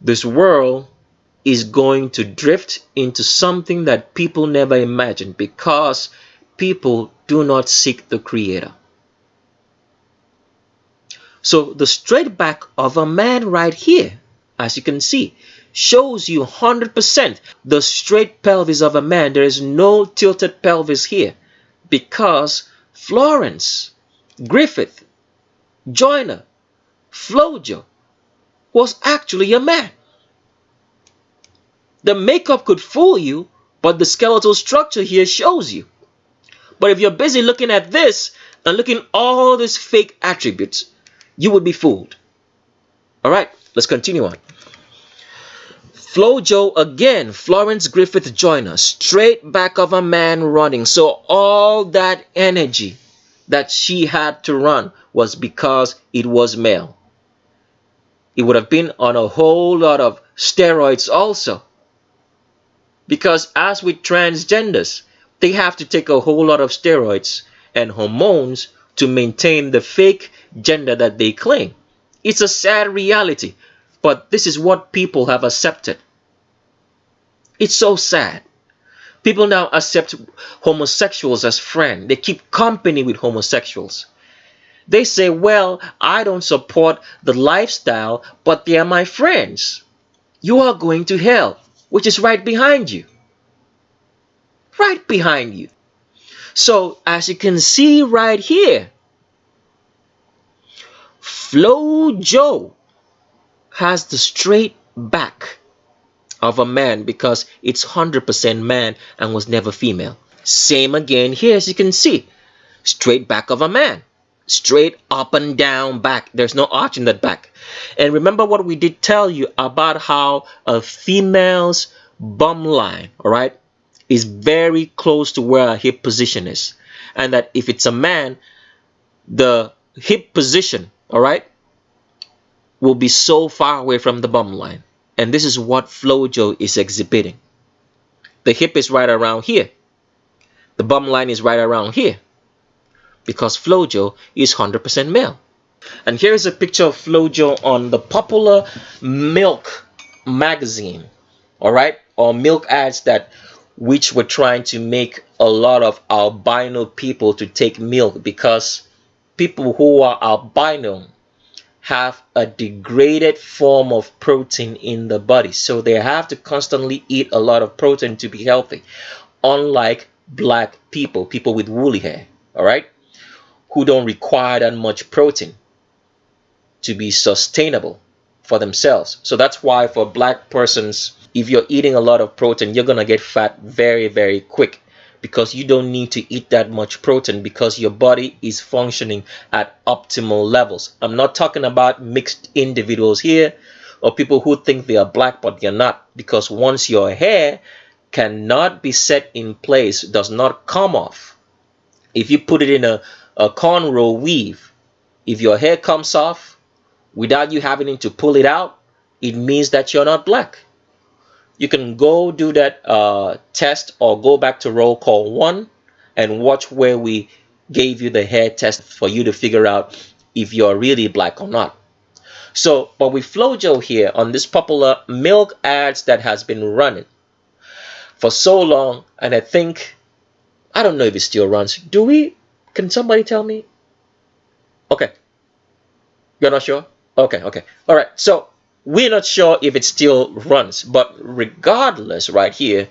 Speaker 1: This world is going to drift into something that people never imagined, because people do not seek the Creator. So the straight back of a man right here, as you can see, shows you 100% the straight pelvis of a man. There is no tilted pelvis here, because Florence Griffith Joyner Flojo was actually a man. The makeup could fool you, but the skeletal structure here shows you. But if you're busy looking at this and looking at all these fake attributes, you would be fooled. Alright, let's continue on. Flojo again, Florence Griffith Joyner, straight back of a man running. So all that energy that she had to run was because it was male. It would have been on a whole lot of steroids also. Because as with transgenders, they have to take a whole lot of steroids and hormones to maintain the fake gender that they claim. It's a sad reality, but this is what people have accepted. It's so sad. People now accept homosexuals as friends. They keep company with homosexuals. They say, well, I don't support the lifestyle, but they are my friends. You are going to hell, which is right behind you. Right behind you. So, as you can see right here, Flojo has the straight back of a man because it's 100% man and was never female. Same again here, as you can see. Straight back of a man. Straight up and down back. There's no arch in that back. And remember what we did tell you about how a female's bum line, all right, is very close to where our hip position is. And that if it's a man, the hip position, all right, will be so far away from the bum line. And this is what FloJo is exhibiting. The hip is right around here. The bum line is right around here. Because FloJo is 100% male. And here's a picture of FloJo on the popular milk magazine, all right, or milk ads that which were trying to make a lot of albino people to take milk, because people who are albino have a degraded form of protein in the body, so they have to constantly eat a lot of protein to be healthy, unlike black people, people with woolly hair, all right, who don't require that much protein to be sustainable for themselves. So that's why for black persons, if you're eating a lot of protein, you're gonna get fat very, very quick, because you don't need to eat that much protein, because your body is functioning at optimal levels. I'm not talking about mixed individuals here, or people who think they are black but they're not, because once your hair cannot be set in place, does not come off, if you put it in a cornrow weave, if your hair comes off without you having to pull it out, it means that you're not black. You can go do that test, or go back to roll call 1 and watch where we gave you the hair test for you to figure out if you're really black or not. So, but with FloJo here on this popular milk ads that has been running for so long, and I don't know if it still runs. Can somebody tell me? Okay. You're not sure? Okay. All right. So we're not sure if it still runs, but regardless, right here,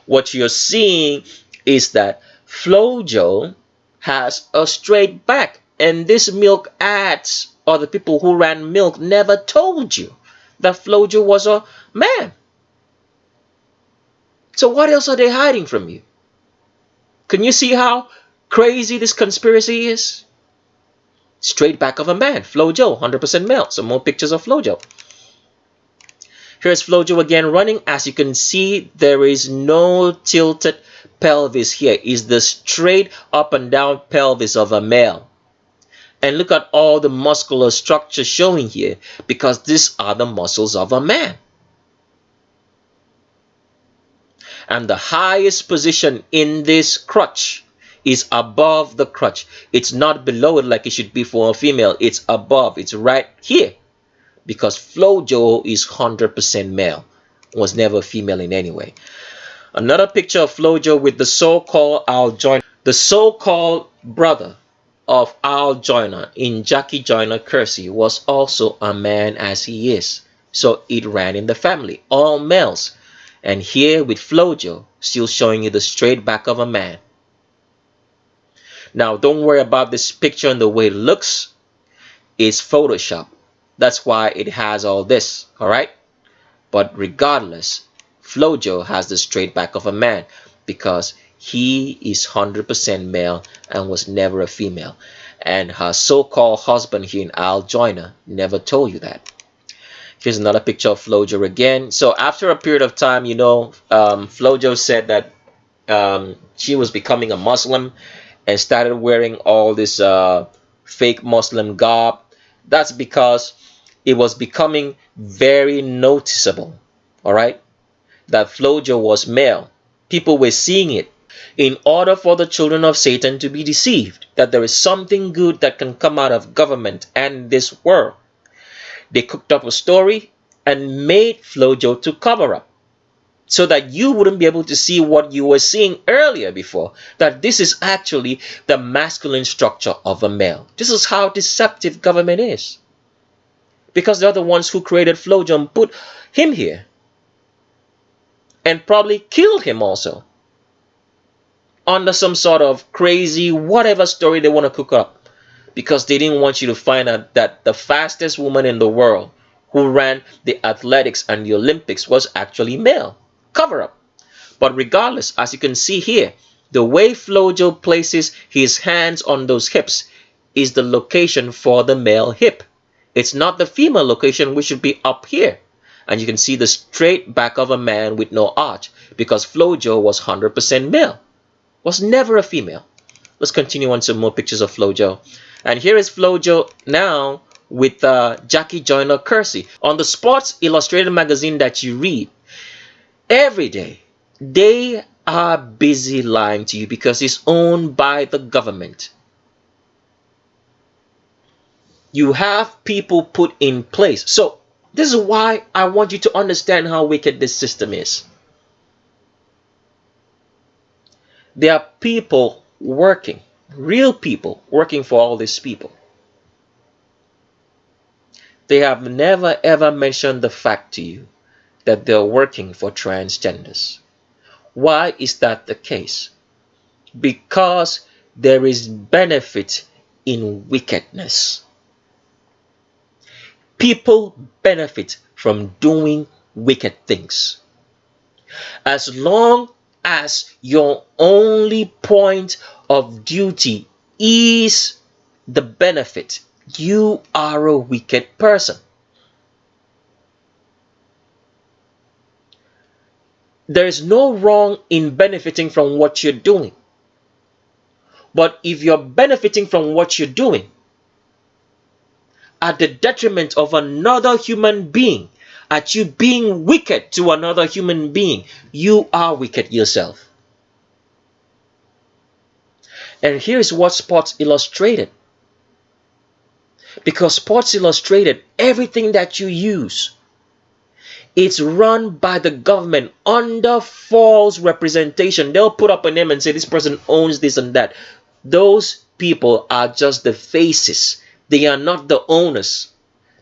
Speaker 1: what you're seeing is that FloJo has a straight back, and this milk ads, or the people who ran milk, never told you that FloJo was a man. So what else are they hiding from you? Can you see how crazy this conspiracy is? Straight back of a man, FloJo, 100% male. Some more pictures of FloJo. Here's FloJo again running. As you can see, there is no tilted pelvis here. It's the straight up and down pelvis of a male. And look at all the muscular structure showing here, because these are the muscles of a man. And the highest position in this crotch is above the crotch. It's not below it like it should be for a female. It's above. It's right here. Because FloJo is 100% male. Was never female in any way. Another picture of FloJo with the so-called Al Joyner. The so-called brother of Al Joyner in Jackie Joyner Kersee was also a man as he is. So it ran in the family. All males. And here with FloJo, still showing you the straight back of a man. Now, don't worry about this picture and the way it looks. It's Photoshop. That's why it has all this, all right? But regardless, FloJo has the straight back of a man, because he is 100% male and was never a female. And her so-called husband here in Al Joyner never told you that. Here's another picture of FloJo again. So after a period of time, you know, FloJo said that she was becoming a Muslim and started wearing all this fake Muslim garb. That's because it was becoming very noticeable, all right, that FloJo was male. People were seeing it. In order for the children of Satan to be deceived, that there is something good that can come out of government and this world, they cooked up a story and made FloJo to cover up, so that you wouldn't be able to see what you were seeing earlier before, that this is actually the masculine structure of a male. This is how deceptive government is. Because they're the ones who created FloJo and put him here. And probably killed him also. Under some sort of crazy whatever story they want to cook up. Because they didn't want you to find out that the fastest woman in the world who ran the athletics and the Olympics was actually male. Cover up. But regardless, as you can see here, the way FloJo places his hands on those hips is the location for the male hip. It's not the female location, which should be up here. And you can see the straight back of a man with no arch, because Flojo was 100% male, was never a female. Let's continue on some more pictures of Flojo. And here is Flojo now with Jackie Joyner Kersee. On the Sports Illustrated magazine that you read every day, they are busy lying to you because it's owned by the government. You have people put in place. So this is why I want you to understand how wicked this system is. There are people working, real people working for all these people. They have never ever mentioned the fact to you that they're working for transgenders. Why is that the case? Because there is benefit in wickedness. People benefit from doing wicked things. As long as your only point of duty is the benefit, you are a wicked person. There is no wrong in benefiting from what you're doing. But if you're benefiting from what you're doing at the detriment of another human being, at you being wicked to another human being, you are wicked yourself. And here's what Sports Illustrated. Because Sports Illustrated, everything that you use, it's run by the government under false representation. They'll put up a name and say this person owns this and that. Those people are just the faces. They are not the owners.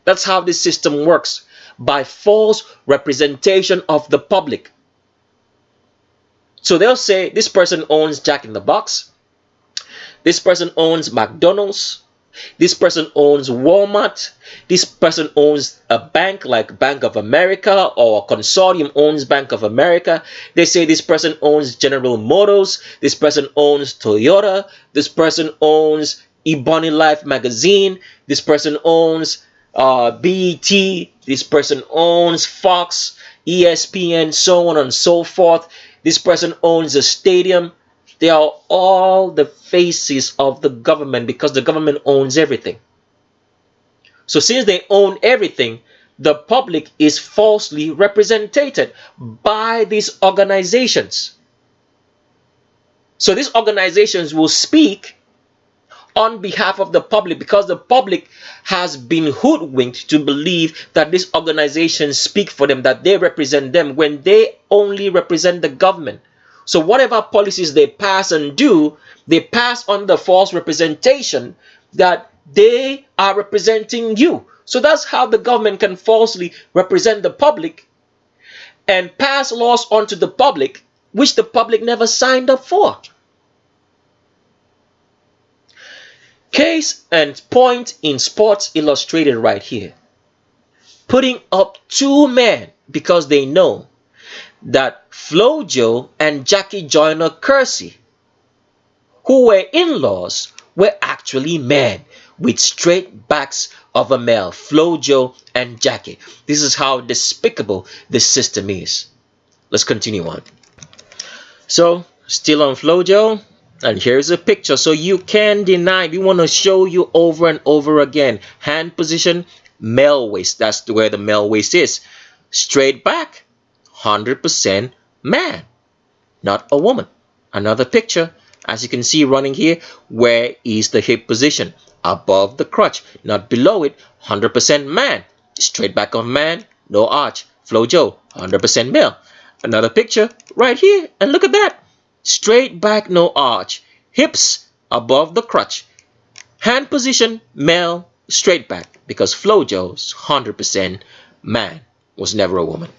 Speaker 1: That's how this system works, by false representation of the public. So they'll say this person owns Jack in the Box. This person owns McDonald's. This person owns Walmart. This person owns a bank like Bank of America, or a consortium owns Bank of America. They say this person owns General Motors. This person owns Toyota. This person owns Ebony Life magazine. This person owns BET. This person owns Fox, ESPN, so on and so forth. This person owns a stadium. They are all the faces of the government because the government owns everything. So since they own everything, the public is falsely represented by these organizations. So these organizations will speak on behalf of the public because the public has been hoodwinked to believe that these organizations speak for them, that they represent them, when they only represent the government. So whatever policies they pass and do, they pass on the false representation that they are representing you. So that's how the government can falsely represent the public and pass laws onto the public, which the public never signed up for. Case and point in Sports Illustrated right here. Putting up two men because they know that Flojo and Jackie Joyner Kersee, who were in-laws, were actually men with straight backs of a male. Flojo and Jackie. This is how despicable this system is. Let's continue on. So, still on Flojo, and here's a picture. So you can deny. We want to show you over and over again. Hand position, male waist. That's where the male waist is. Straight back, 100% man, not a woman. Another picture, as you can see running here, where is the hip position? Above the crotch, not below it. 100% man, straight back of man, no arch. Flojo, 100% male. Another picture right here, and look at that. Straight back, no arch. Hips above the crotch. Hand position, male, straight back, because Flojo's 100% man, was never a woman.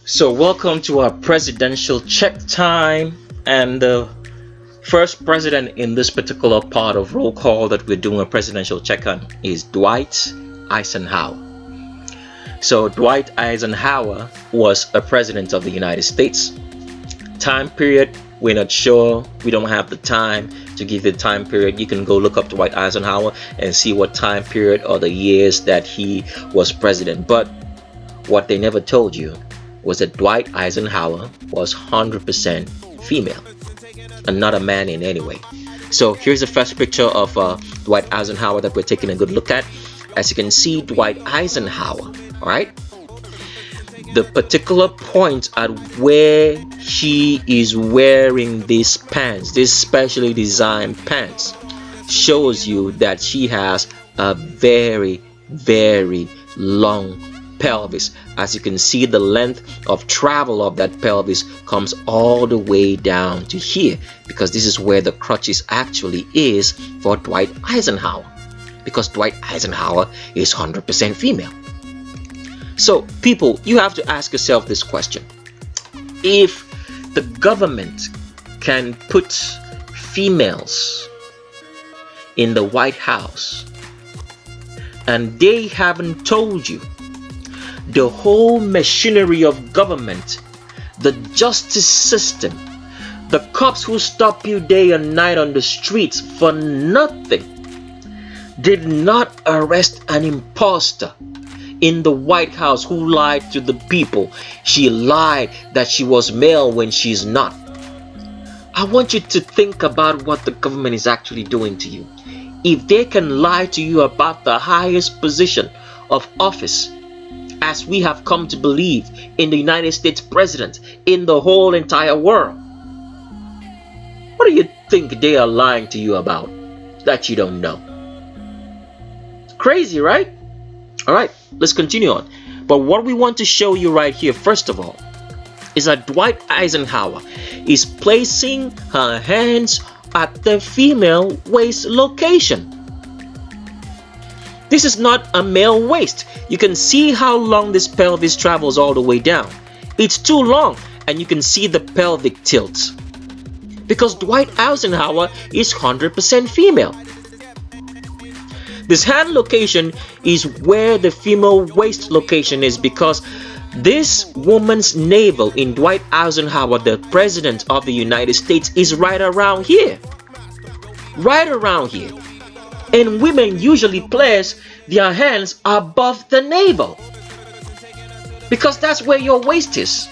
Speaker 1: So welcome to our presidential check time, and the first president in this particular part of roll call that we're doing a presidential check on is Dwight Eisenhower. So Dwight Eisenhower was a president of the United States. Time period we're not sure. We don't have the time to give the time period. You can go look up Dwight Eisenhower and see what time period or the years that he was president. But what they never told you was that Dwight Eisenhower was 100% female and not a man in any way. So here's the first picture of Dwight Eisenhower that we're taking a good look at. As you can see, Dwight Eisenhower, all right? The particular point at where she is wearing these pants, these specially designed pants, shows you that she has a very, very long pelvis. As you can see, the length of travel of that pelvis comes all the way down to here, because this is where the crotches actually is for Dwight Eisenhower, because Dwight Eisenhower is 100% female. So people, you have to ask yourself this question: if the government can put females in the White House and they haven't told you, the whole machinery of government, the justice system, the cops who stop you day and night on the streets for nothing, did not arrest an imposter in the White House who lied to the people. She lied that she was male when she's not. I want you to think about what the government is actually doing to you. If they can lie to you about the highest position of office, as we have come to believe in the United States president, in the whole entire world, what do you think they are lying to you about that you don't know? Crazy, right? All right, let's continue on. But what we want to show you right here, first of all, is that Dwight Eisenhower is placing her hands at the female waist location. This is not a male waist. You can see how long this pelvis travels all the way down. It's too long, and you can see the pelvic tilt, because Dwight Eisenhower is 100% female. This hand location is where the female waist location is, because this woman's navel in Dwight Eisenhower, the president of the United States, is right around here. Right around here. And women usually place their hands above the navel, because that's where your waist is.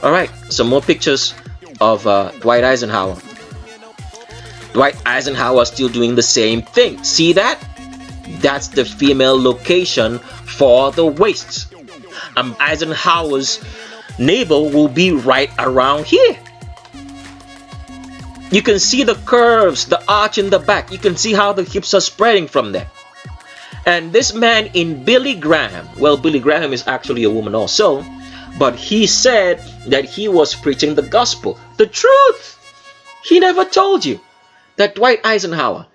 Speaker 1: All right, some more pictures of Dwight Eisenhower. Dwight Eisenhower still doing the same thing. See that? That's the female location for the waist. Eisenhower's navel will be right around here. You can see the curves, the arch in the back. You can see how the hips are spreading from there. And this man in Billy Graham, well, Billy Graham is actually a woman also, but he said that he was preaching the gospel, the truth. He never told you that Dwight Eisenhower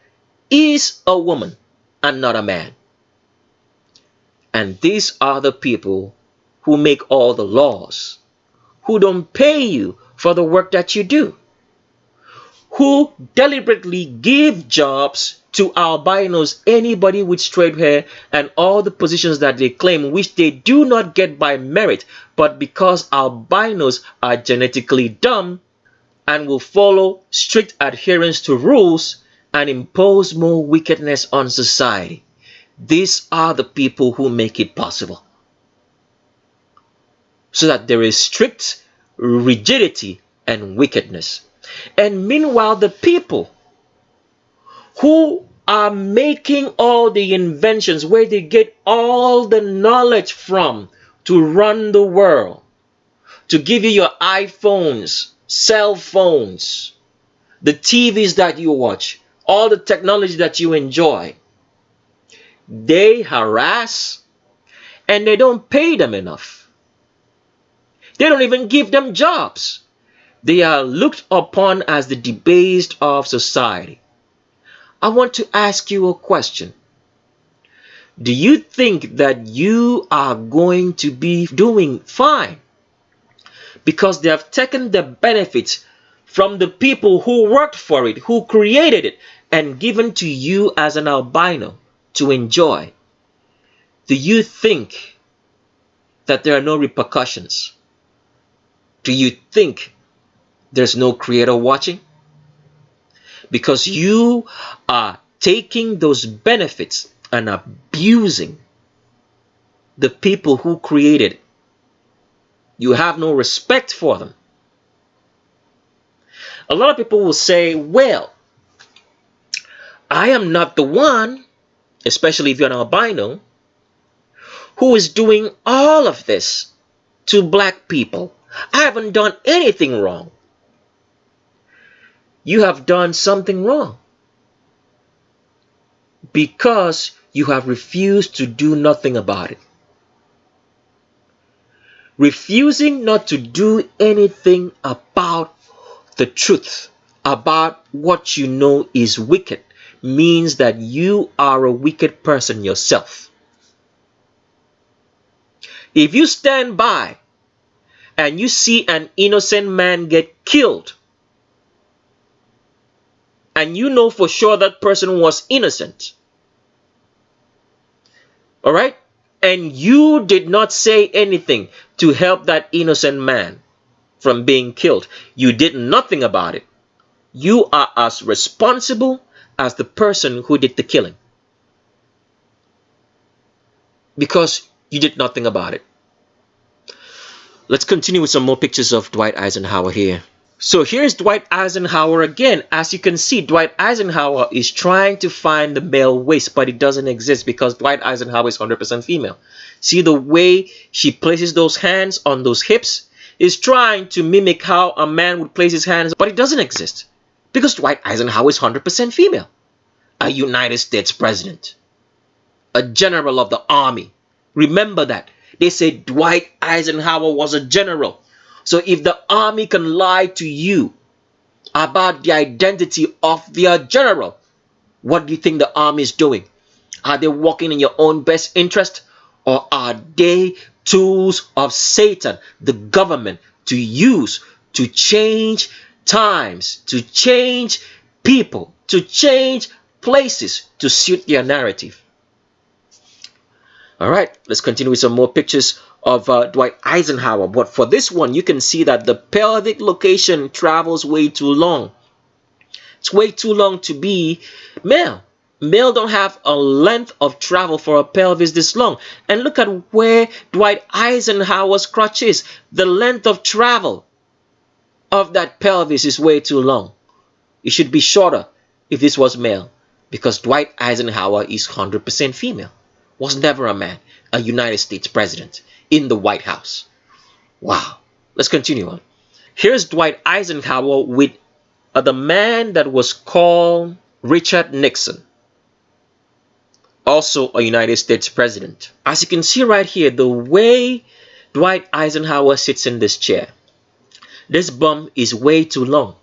Speaker 1: is a woman and not a man. And these are the people who make all the laws, who don't pay you for the work that you do, who deliberately give jobs to albinos, anybody with straight hair, and all the positions that they claim, which they do not get by merit, but because albinos are genetically dumb and will follow strict adherence to rules and impose more wickedness on society. These are the people who make it possible, so that there is strict rigidity and wickedness. And meanwhile, the people who are making all the inventions, where they get all the knowledge from to run the world, to give you your iPhones, cell phones, the TVs that you watch, all the technology that you enjoy, they harass and they don't pay them enough. They don't even give them jobs. They are looked upon as the debased of society. I want to ask you a question. Do you think that you are going to be doing fine because they have taken the benefits from the people who worked for it, who created it, and given to you as an albino to enjoy? Do you think that there are no repercussions? Do you think there's no creator watching? Because you are taking those benefits and abusing the people who created it. You have no respect for them. A lot of people will say, well, I am not the one, especially if you're an albino, who is doing all of this to black people. I haven't done anything wrong. You have done something wrong because you have refused to do nothing about it. Refusing not to do anything about the truth, about what you know is wicked, means that you are a wicked person yourself. If you stand by and you see an innocent man get killed, and you know for sure that person was innocent, all right, and you did not say anything to help that innocent man from being killed, you did nothing about it, you are as responsible as the person who did the killing, because you did nothing about it. Let's continue with some more pictures of Dwight Eisenhower here. So here's Dwight Eisenhower again. As you can see, Dwight Eisenhower is trying to find the male waist, but it doesn't exist because Dwight Eisenhower is 100% female. See the way she places those hands on those hips? Is trying to mimic how a man would place his hands, but it doesn't exist because Dwight Eisenhower is 100% female. A United States president, a general of the army. Remember that. They say Dwight Eisenhower was a general. So if the army can lie to you about the identity of their general, what do you think the army is doing? Are they working in your own best interest, or are they tools of Satan, the government, to use to change times, to change people, to change places to suit their narrative? All right, let's continue with some more pictures of Dwight Eisenhower. But for this one, you can see that the pelvic location travels way too long. It's way too long to be male. Male don't have a length of travel for a pelvis this long. And look at where Dwight Eisenhower's crotch is. The length of travel of that pelvis is way too long. It should be shorter if this was male, because Dwight Eisenhower is 100% female. Was never a man, a United States president in the White House. Wow. Let's continue on. Here's Dwight Eisenhower with the man that was called Richard Nixon, also a United States president. As you can see right here, the way Dwight Eisenhower sits in this chair, this bum is way too long.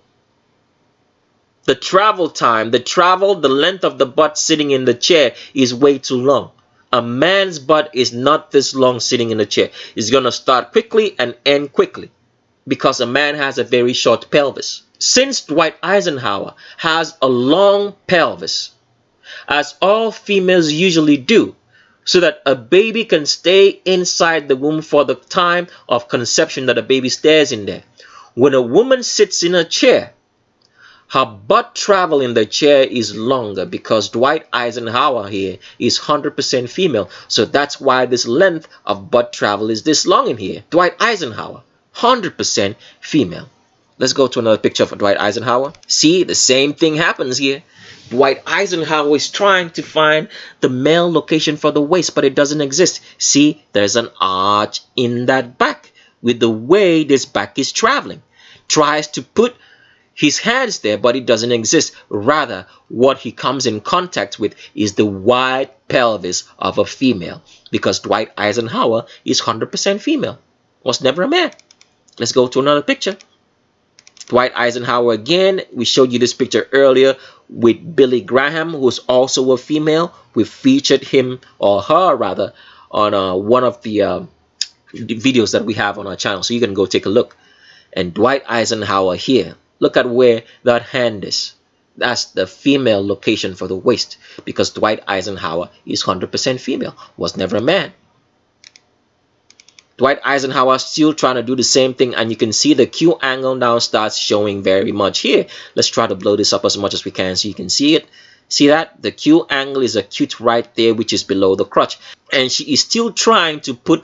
Speaker 1: The travel time, the length of the butt sitting in the chair is way too long. A man's butt is not this long sitting in a chair. It's going to start quickly and end quickly because a man has a very short pelvis. Since Dwight Eisenhower has a long pelvis, as all females usually do, so that a baby can stay inside the womb for the time of conception that a baby stays in there. When a woman sits in a chair, her butt travel in the chair is longer because Dwight Eisenhower here is 100% female. So that's why this length of butt travel is this long in here. Dwight Eisenhower, 100% female. Let's go to another picture of Dwight Eisenhower. See, the same thing happens here. Dwight Eisenhower is trying to find the male location for the waist, but it doesn't exist. See, there's an arch in that back with the way this back is traveling. Tries to put his hands there, but it doesn't exist. Rather, what he comes in contact with is the wide pelvis of a female, because Dwight Eisenhower is 100% female. Was never a man. Let's go to another picture. Dwight Eisenhower again. We showed you this picture earlier with Billy Graham, who's also a female. We featured him, or her rather, on one of the videos that we have on our channel, so you can go take a look. And Dwight Eisenhower here. Look at where that hand is. That's the female location for the waist, because Dwight Eisenhower is 100% female. Was never a man. Dwight Eisenhower still trying to do the same thing, and you can see the Q angle now starts showing very much here. Let's try to blow this up as much as we can so you can see it. See that? The Q angle is acute right there, which is below the crotch. And she is still trying to put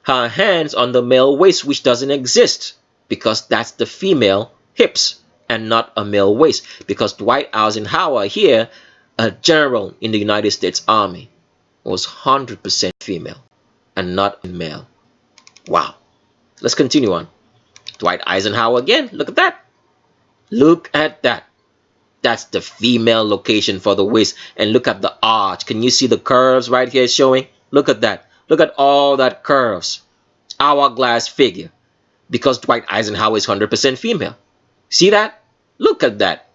Speaker 1: her hands on the male waist, which doesn't exist, because that's the female hips and not a male waist. Because Dwight Eisenhower here, a general in the United States Army, was 100% female and not male. Wow. Let's continue on. Dwight Eisenhower again. Look at that. Look at that. That's the female location for the waist. And look at the arch. Can you see the curves right here showing? Look at that. Look at all that curves. Hourglass figure. Because Dwight Eisenhower is 100% female. See that? Look at that.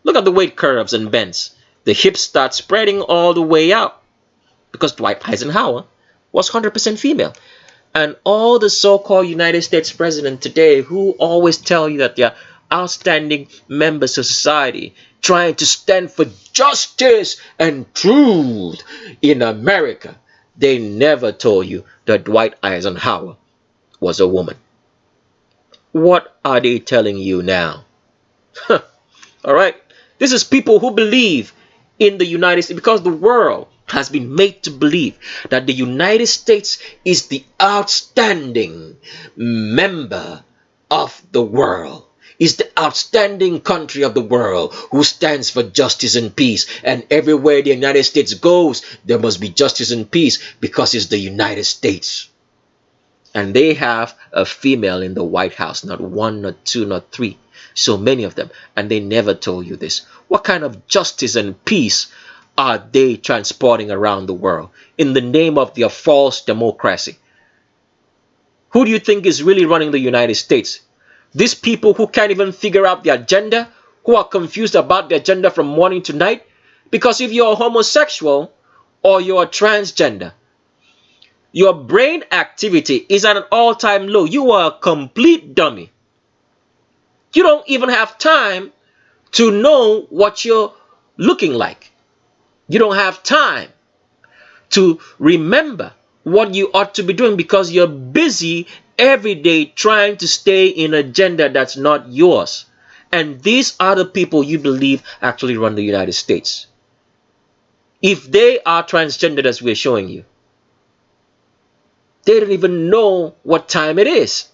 Speaker 1: Look at the way it curves and bends. The hips start spreading all the way out. Because Dwight Eisenhower was 100% female. And all the so-called United States president today who always tell you that they're outstanding members of society trying to stand for justice and truth in America, they never told you that Dwight Eisenhower was a woman. What are they telling you now? All right. This is people who believe in the United States, because the world has been made to believe that the United States is the outstanding member of the world, is the outstanding country of the world who stands for justice and peace. And everywhere the United States goes, there must be justice and peace because it's the United States. And they have a female in the White House, not one, not two, not three, so many of them. And they never told you this. What kind of justice and peace are they transporting around the world in the name of their false democracy? Who do you think is really running the United States? These people who can't even figure out the agenda, who are confused about the agenda from morning to night? Because if you're a homosexual or you're a transgender, your brain activity is at an all-time low. You are a complete dummy. You don't even have time to know what you're looking like. You don't have time to remember what you ought to be doing because you're busy every day trying to stay in an agenda that's not yours. And these are the people you believe actually run the United States. If they are transgender, as we're showing you, they don't even know what time it is.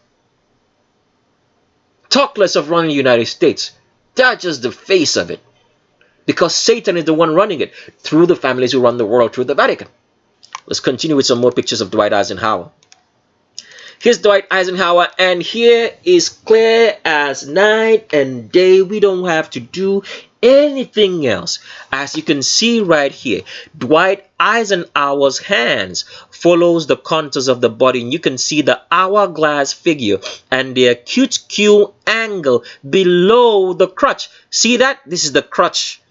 Speaker 1: Talk less of running the United States. They're just the face of it. Because Satan is the one running it through the families who run the world through the Vatican. Let's continue with some more pictures of Dwight Eisenhower. Here's Dwight Eisenhower, and here is clear as night and day. We don't have to do anything else. As you can see right here, Dwight Eisenhower's hands follows the contours of the body, and you can see the hourglass figure and the acute Q angle below the crotch. See that? This is the crotch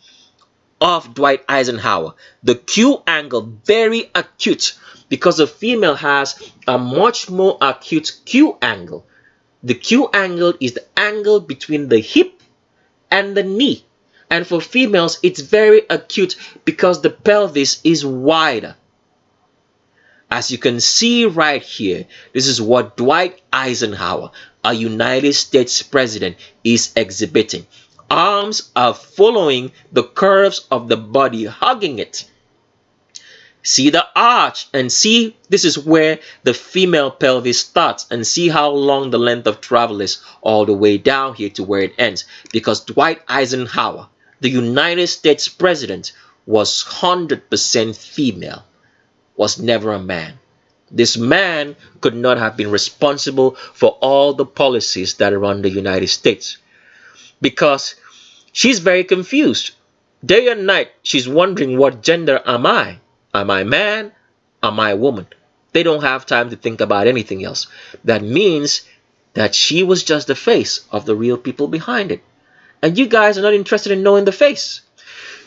Speaker 1: of Dwight Eisenhower. The Q angle, very acute, because the female has a much more acute Q angle. The Q angle is the angle between the hip and the knee. And for females, it's very acute because the pelvis is wider. As you can see right here, this is what Dwight Eisenhower, a United States president, is exhibiting. Arms are following the curves of the body, hugging it. See the arch, and see this is where the female pelvis starts, and see how long the length of travel is all the way down here to where it ends. Because Dwight Eisenhower, the United States president, was 100% female, was never a man. This man could not have been responsible for all the policies that run the United States, because she's very confused. Day and night, she's wondering, what gender am I? Am I man? Am I woman? They don't have time to think about anything else. That means that she was just the face of the real people behind it. And you guys are not interested in knowing the face.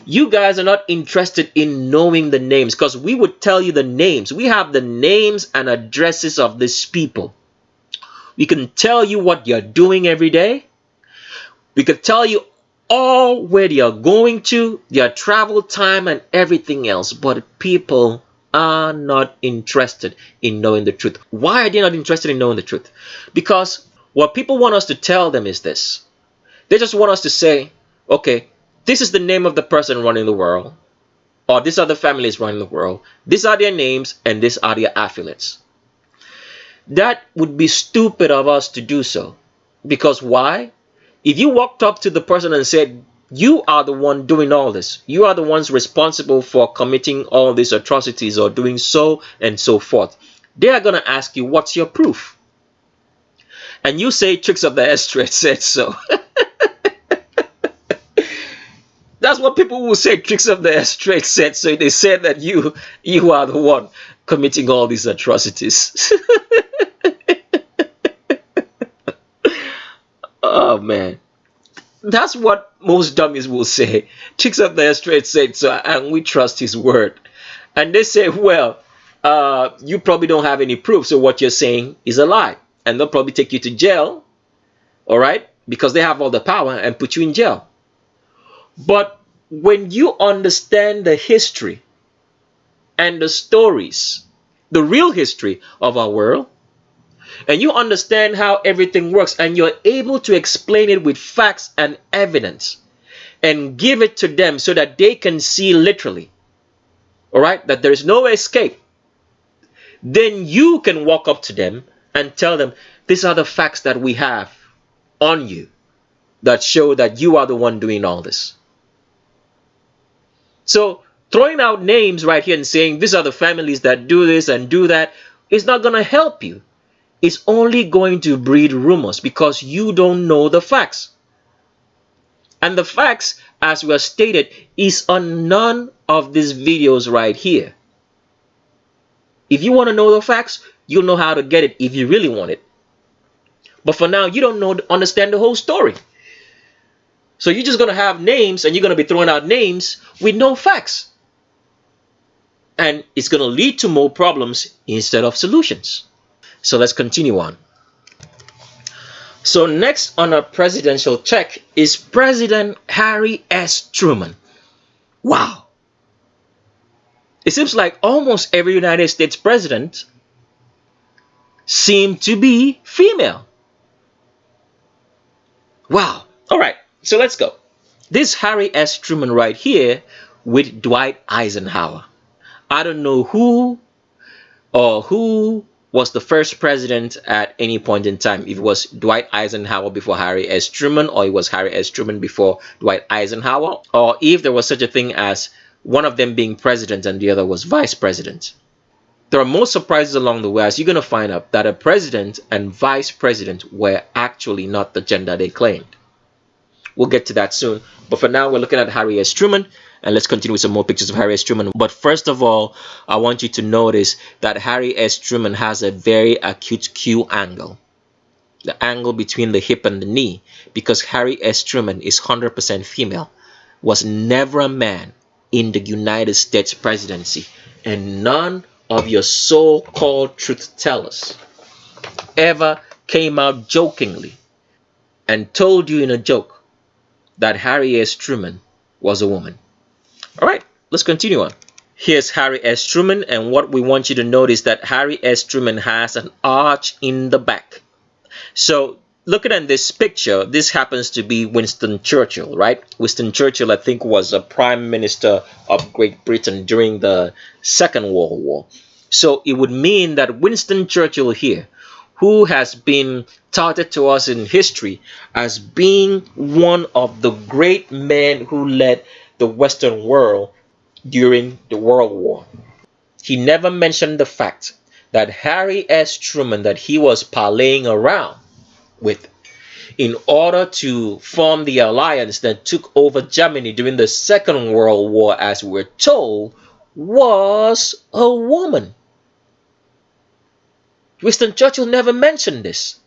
Speaker 1: You guys are not interested in knowing the names, because we would tell you the names. We have the names and addresses of these people. We can tell you what you're doing every day. We could tell you all where they are going to, their travel time and everything else. But people are not interested in knowing the truth. Why are they not interested in knowing the truth? Because what people want us to tell them is this. They just want us to say, okay, this is the name of the person running the world, or these are the families running the world. These are their names, and these are their affiliates. That would be stupid of us to do so. Because why? If you walked up to the person and said, you are the one doing all this, you are the ones responsible for committing all these atrocities or doing so and so forth, they are going to ask you, what's your proof? And you say, Tricks of the Estrate said so. That's what people will say. Tricks of the Estrate said so. They said that you are the one committing all these atrocities. Oh man, that's what most dummies will say. Tricks of the Estrate said so, and we trust his word. And they say, well, you probably don't have any proof, so what you're saying is a lie, and they'll probably take you to jail, all right, because they have all the power and put you in jail. But when you understand the history and the stories, the real history of our world, and you understand how everything works, and you're able to explain it with facts and evidence and give it to them so that they can see literally, all right, that there is no escape, then you can walk up to them and tell them, these are the facts that we have on you that show that you are the one doing all this. So throwing out names right here and saying these are the families that do this and do that is not going to help you. It's only going to breed rumors because you don't know the facts. And the facts, as we have stated, is on none of these videos right here. If you want to know the facts, you'll know how to get it if you really want it. But for now, you don't understand the whole story. So you're just going to have names, and you're going to be throwing out names with no facts. And it's going to lead to more problems instead of solutions. So let's continue on. So next on our presidential check is President Harry S. Truman. Wow. It seems like almost every United States president seemed to be female. Wow. All right. So let's go. This Harry S. Truman right here with Dwight Eisenhower. I don't know who was the first president at any point in time. If it was Dwight Eisenhower before Harry S. Truman, or it was Harry S. Truman before Dwight Eisenhower, or if there was such a thing as one of them being president and the other was vice president. There are more surprises along the way, as you're going to find out that a president and vice president were actually not the gender they claimed. We'll get to that soon. But for now, we're looking at Harry S. Truman. And let's continue with some more pictures of Harry S. Truman. But first of all, I want you to notice that Harry S. Truman has a very acute Q angle. The angle between the hip and the knee. Because Harry S. Truman is 100% female. Was never a man in the United States presidency. And none of your so-called truth tellers ever came out jokingly and told you in a joke that Harry S. Truman was a woman. All right, let's continue on. Here's Harry S. Truman, and what we want you to notice that Harry S. Truman has an arch in the back. So looking at this picture, this happens to be Winston Churchill, right? Winston Churchill, I think, was a prime minister of Great Britain during the Second World War. So it would mean that Winston Churchill here, who has been touted to us in history as being one of the great men who led the Western world during the World War. He never mentioned the fact that Harry S. Truman, that he was parlaying around with in order to form the alliance that took over Germany during the Second World War, as we're told, was a woman. Winston Churchill never mentioned this.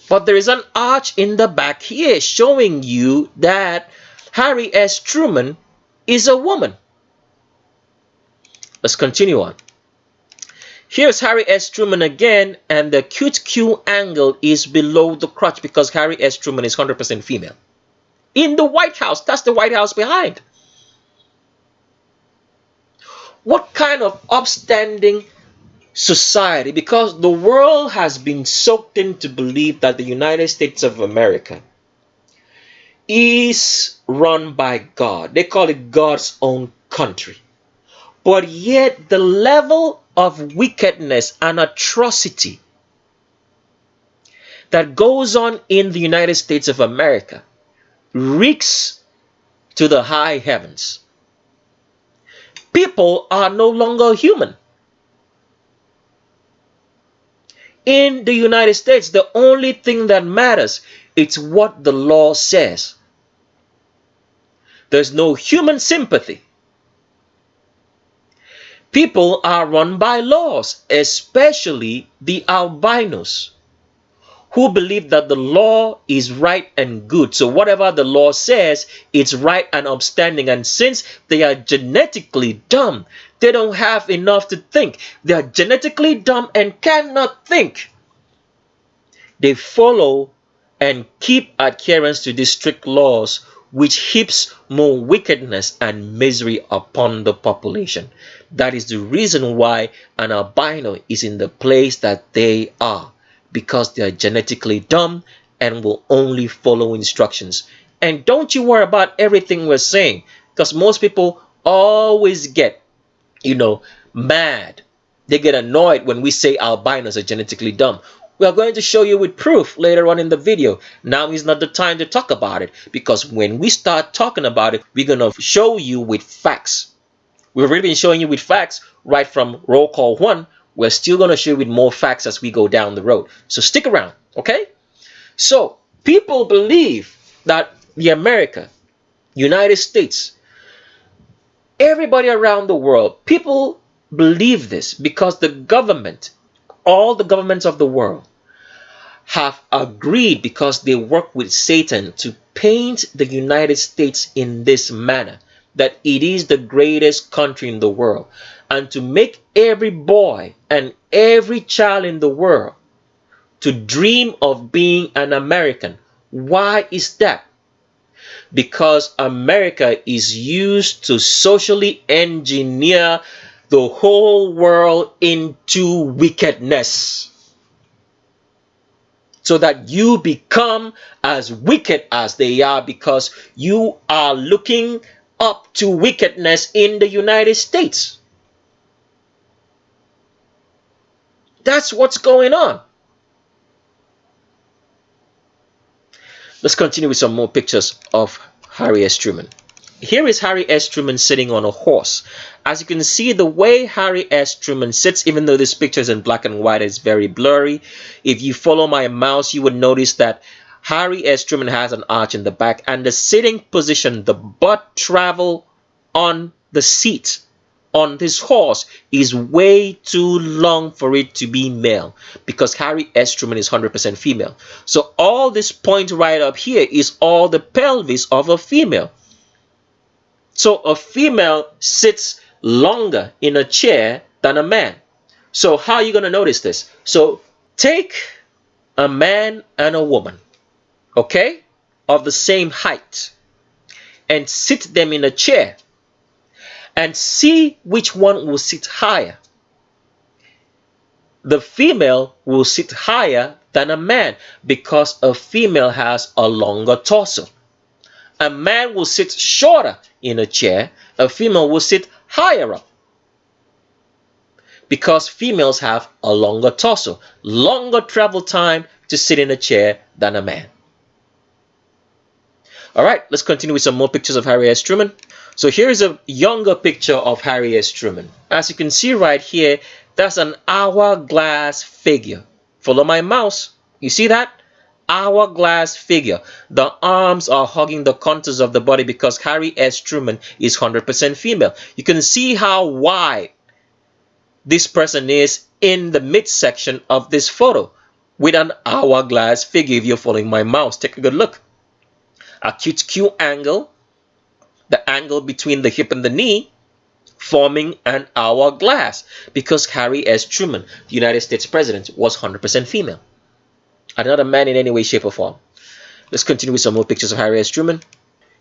Speaker 1: But there is an arch in the back here showing you that Harry S. Truman is a woman. Let's continue on. Here's Harry S. Truman again, and the acute Q angle is below the crotch because Harry S. Truman is 100% female. In the White House, that's the White House behind. What kind of upstanding society? Because the world has been soaked in to believe that the United States of America is run by God. They call it God's own country. But yet the level of wickedness and atrocity that goes on in the United States of America reeks to the high heavens. People are no longer human. In the United States, the only thing that matters is what the law says. There's no human sympathy. People are run by laws, especially the albinos, who believe that the law is right and good. So whatever the law says, it's right and upstanding. And since they are genetically dumb, they don't have enough to think. They are genetically dumb and cannot think. They follow and keep adherence to these strict laws, which heaps more wickedness and misery upon the population. That is the reason why an albino is in the place that they are, because they are genetically dumb and will only follow instructions. And don't you worry about everything we're saying, because most people always get, mad. They get annoyed when we say albinos are genetically dumb. We are going to show you with proof later on in the video. Now is not the time to talk about it, because when we start talking about it, we're going to show you with facts. We've already been showing you with facts right from roll call 1. We're still going to show you with more facts as we go down the road. So stick around, okay? So people believe that the United States, everybody around the world, people believe this because the government, all the governments of the world have agreed, because they work with Satan, to paint the United States in this manner, that it is the greatest country in the world, and to make every boy and every child in the world to dream of being an American. Why is that? Because America is used to socially engineer the whole world into wickedness, so that you become as wicked as they are, because you are looking up to wickedness in the United States. That's what's going on. Let's continue with some more pictures of Harry S. Truman. Here is Harry S. Truman sitting on a horse. As you can see, the way Harry S. Truman sits, even though this picture is in black and white, is very blurry. If you follow my mouse, you would notice that Harry S. Truman has an arch in the back, and the sitting position, the butt travel on the seat on this horse, is way too long for it to be male, because Harry S. Truman is 100% female. So all this point right up here is all the pelvis of a female. So a female sits longer in a chair than a man. So how are you going to notice this? So take a man and a woman, okay, of the same height, and sit them in a chair, and see which one will sit higher. The female will sit higher than a man, because a female has a longer torso. A man will sit shorter in a chair. A female will sit higher up, because females have a longer torso, longer travel time to sit in a chair than a man. All right, let's continue with some more pictures of Harry S. Truman. So here is a younger picture of Harry S. Truman. As you can see right here, that's an hourglass figure. Follow my mouse. You see that? Hourglass figure. The arms are hugging the contours of the body, because Harry S. Truman is 100% female. You can see how wide this person is in the midsection of this photo with an hourglass figure. If you're following my mouse, take a good look. Acute Q angle, the angle between the hip and the knee, forming an hourglass, because Harry S. Truman, the United States president, was 100% female. Another man in any way, shape, or form. Let's continue with some more pictures of Harry S. Truman.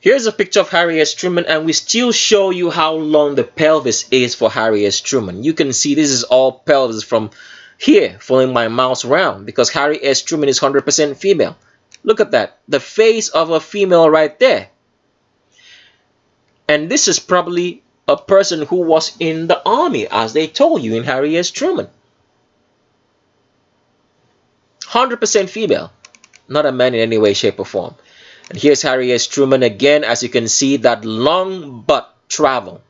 Speaker 1: Here's a picture of Harry S. Truman, and we still show you how long the pelvis is for Harry S. Truman. You can see this is all pelvis from here, following my mouse around, because Harry S. Truman is 100% female. Look at that. The face of a female right there. And this is probably a person who was in the army, as they told you in Harry S. Truman. 100% female. Not a man in any way, shape, or form. And here's Harry S. Truman again. As you can see, that long butt travel,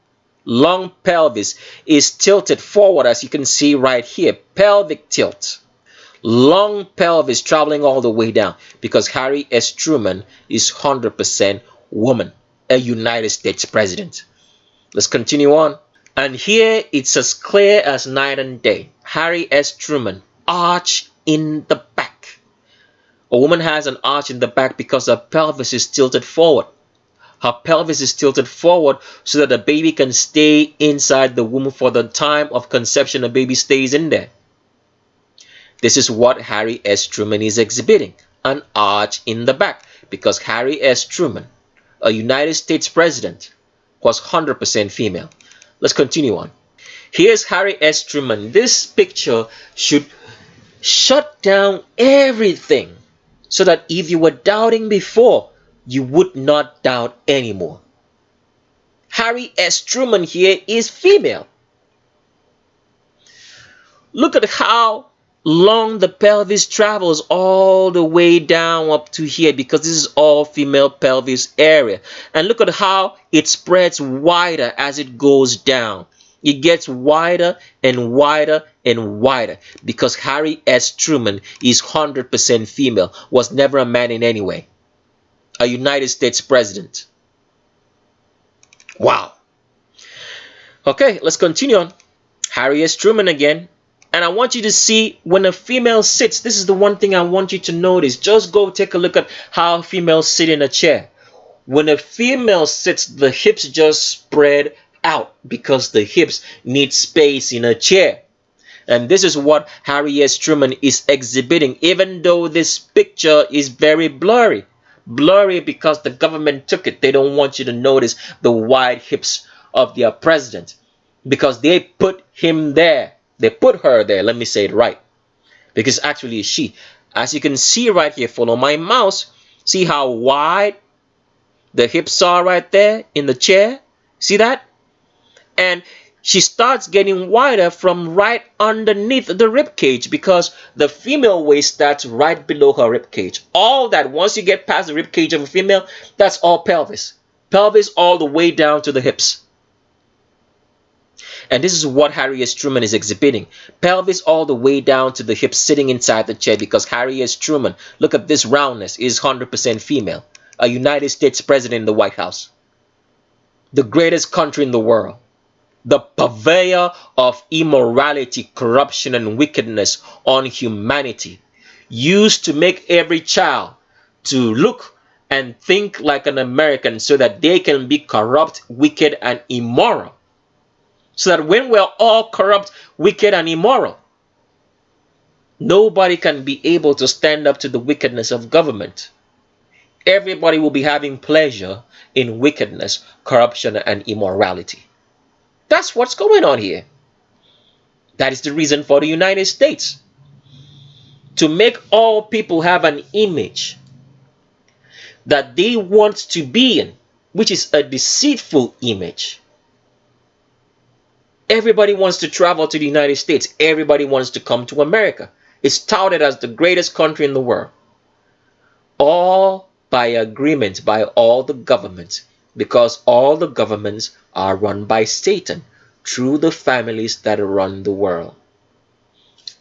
Speaker 1: long pelvis is tilted forward, as you can see right here. Pelvic tilt. Long pelvis traveling all the way down, because Harry S. Truman is 100% woman, a United States president. Let's continue on. And here it's as clear as night and day. Harry S. Truman, arch in the back. A woman has an arch in the back because her pelvis is tilted forward. Her pelvis is tilted forward so that the baby can stay inside the womb for the time of conception. The baby stays in there. This is what Harry S. Truman is exhibiting, an arch in the back, because Harry S. Truman, a United States president, was 100% female. Let's continue on. Here's Harry S. Truman. This picture should shut down everything, so that if you were doubting before, you would not doubt anymore. Harry S. Truman here is female. Look at how long the pelvis travels all the way down up to here, because this is all female pelvis area. And look at how it spreads wider as it goes down. It gets wider and wider and wider, because Harry S. Truman is 100% female, was never a man in any way. A United States president. Wow. Okay, let's continue on. Harry S. Truman again. And I want you to see when a female sits. This is the one thing I want you to notice. Just go take a look at how females sit in a chair. When a female sits, the hips just spread out, because the hips need space in a chair. And this is what Harry S. Truman is exhibiting, even though this picture is very blurry. Blurry because the government took it. They don't want you to notice the wide hips of their president, because they put him there. They put her there. Let me say it right, because actually it's she. As you can see right here, follow my mouse. See how wide the hips are right there in the chair? See that? And she starts getting wider from right underneath the rib cage, because the female waist starts right below her rib cage. All that, once you get past the rib cage of a female, that's all pelvis. Pelvis all the way down to the hips. And this is what Harry S. Truman is exhibiting. Pelvis all the way down to the hips, sitting inside the chair, because Harry S. Truman, look at this roundness, is 100% female. A United States president in the White House. The greatest country in the world. The purveyor of immorality, corruption, and wickedness on humanity, used to make every child to look and think like an American, so that they can be corrupt, wicked, and immoral. So that when we're all corrupt, wicked, and immoral, nobody can be able to stand up to the wickedness of government. Everybody will be having pleasure in wickedness, corruption, and immorality. That's what's going on here. That is the reason for the United States. To make all people have an image that they want to be in, which is a deceitful image. Everybody wants to travel to the United States. Everybody wants to come to America. It's touted as the greatest country in the world. All by agreement by all the governments, because all the governments are run by Satan through the families that run the world.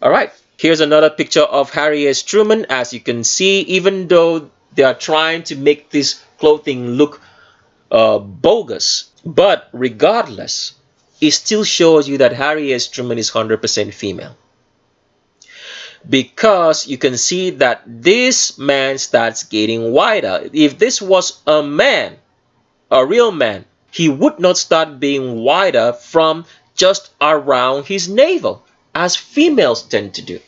Speaker 1: All right, here's another picture of Harry S. Truman. As you can see, even though they are trying to make this clothing look bogus, but regardless, it still shows you that Harry S. Truman is 100% female. Because you can see that this man starts getting wider. If this was a man, a real man, he would not start being wider from just around his navel, as females tend to do.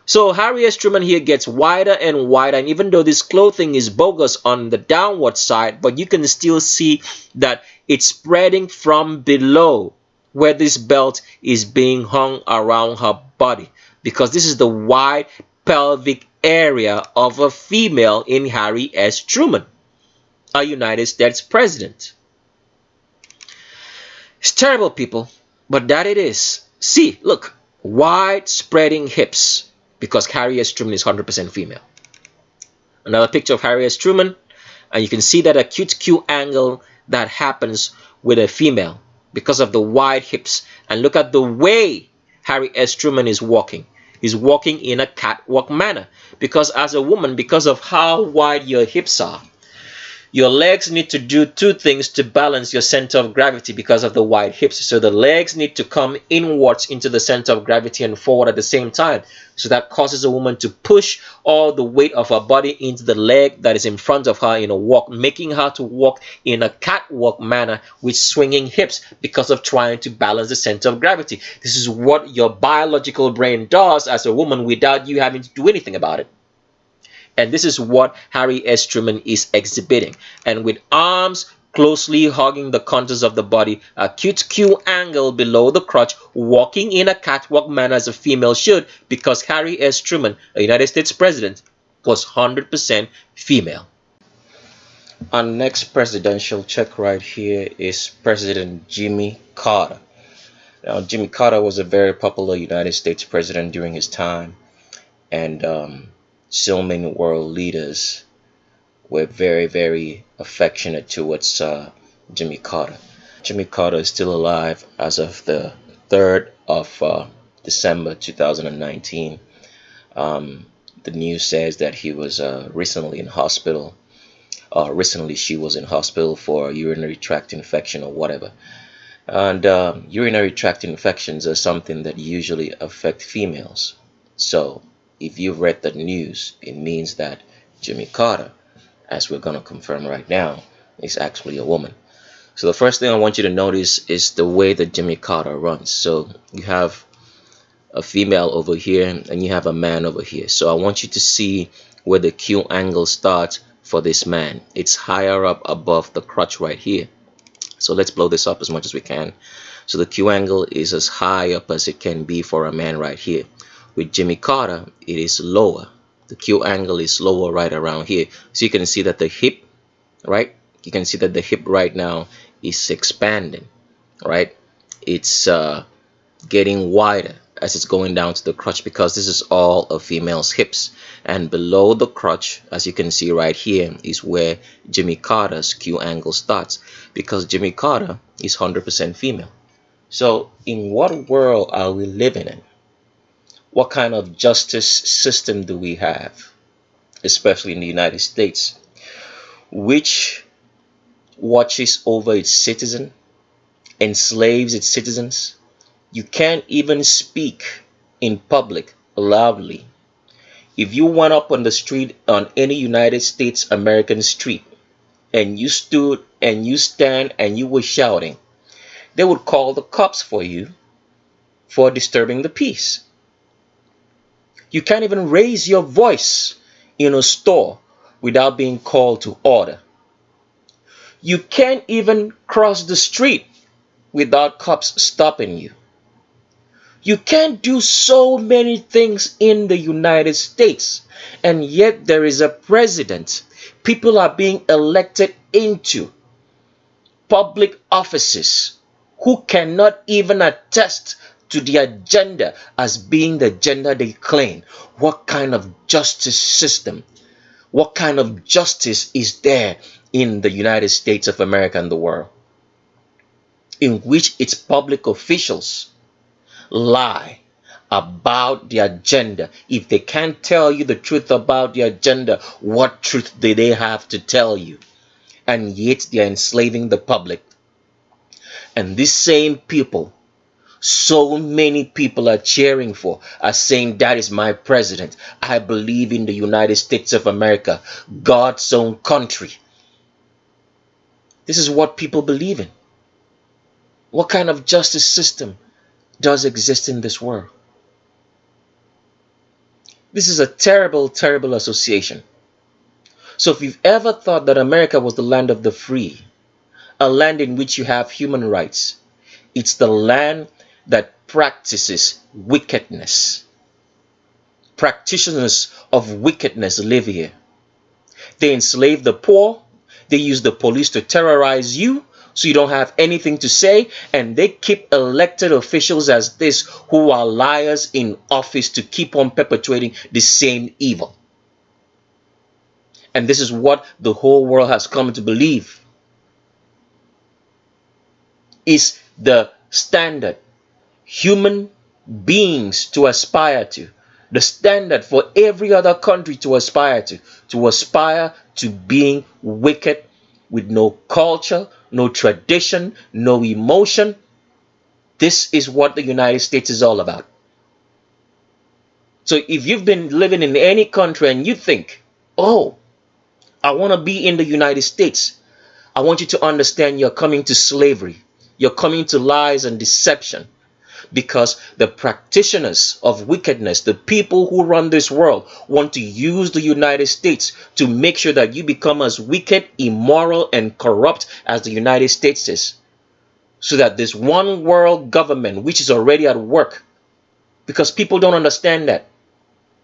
Speaker 1: So Harry S. Truman here gets wider and wider, and even though this clothing is bogus on the downward side, but you can still see that it's spreading from below where this belt is being hung around her body, because this is the wide pelvic area of a female in Harry S. Truman, a United States president. It's terrible, people, but that it is. See, look, wide spreading hips, because Harry S. Truman is 100% female. Another picture of Harry S. Truman, and you can see that acute Q angle that happens with a female because of the wide hips. And look at the way Harry S. Truman is walking. He's walking in a catwalk manner, because as a woman, because of how wide your hips are, your legs need to do two things to balance your center of gravity because of the wide hips. So the legs need to come inwards into the center of gravity and forward at the same time. So that causes a woman to push all the weight of her body into the leg that is in front of her in a walk, making her to walk in a catwalk manner with swinging hips because of trying to balance the center of gravity. This is what your biological brain does as a woman without you having to do anything about it. And this is what Harry S. Truman is exhibiting. And with arms closely hugging the contours of the body, acute Q angle below the crotch, walking in a catwalk manner as a female should, because Harry S. Truman, a United States president, was 100% female. Our next presidential check right here is President Jimmy Carter. Now, Jimmy Carter was a very popular United States president during his time, and so many world leaders were very, very affectionate towards Jimmy Carter. Jimmy Carter is still alive as of the 3rd of December 2019. The news says that he was recently in hospital. Recently she was in hospital for a urinary tract infection or whatever. And urinary tract infections are something that usually affect females. So if you've read the news, it means that Jimmy Carter, as we're going to confirm right now, is actually a woman. So the first thing I want you to notice is the way that Jimmy Carter runs. So you have a female over here and you have a man over here. So I want you to see where the Q angle starts for this man. It's higher up above the crotch right here. So let's blow this up as much as we can. So the Q angle is as high up as it can be for a man right here. With Jimmy Carter, it is lower. The Q angle is lower right around here. So you can see that the hip, right? You can see that the hip right now is expanding, right? It's getting wider as it's going down to the crotch, because this is all a female's hips. And below the crotch, as you can see right here, is where Jimmy Carter's Q angle starts, because Jimmy Carter is 100% female. So in what world are we living in? What kind of justice system do we have, especially in the United States, which watches over its citizen, enslaves its citizens? You can't even speak in public loudly. If you went up on the street, on any United States American street, and you stood and you stand and you were shouting, they would call the cops for you for disturbing the peace. You can't even raise your voice in a store without being called to order. You can't even cross the street without cops stopping you. You can't do so many things in the United States, and yet there is a president. People are being elected into public offices who cannot even attest to the agenda as being the agenda they claim. What kind of justice system, what kind of justice is there in the United States of America and the world, in which its public officials lie about the agenda? If they can't tell you the truth about the agenda, what truth do they have to tell you? And yet they are enslaving the public. And these same people, so many people are cheering for, are saying, that is my president. I believe in the United States of America, God's own country. This is what people believe in. What kind of justice system does exist in this world? This is a terrible, terrible association. So if you've ever thought that America was the land of the free, a land in which you have human rights, it's the land that practices wickedness. Practitioners of wickedness live here. They enslave the poor. They use the police to terrorize you so you don't have anything to say. And they keep elected officials as this who are liars in office to keep on perpetuating the same evil. And this is what the whole world has come to believe is the standard human beings to aspire to, the standard for every other country to aspire to being wicked with no culture, no tradition, no emotion. This is what the United States is all about. So if you've been living in any country and you think, oh, I want to be in the United States, I want you to understand you're coming to slavery. You're coming to lies and deception, because the practitioners of wickedness, the people who run this world, want to use the United States to make sure that you become as wicked, immoral, and corrupt as the United States is. So that this one world government, which is already at work, because people don't understand that.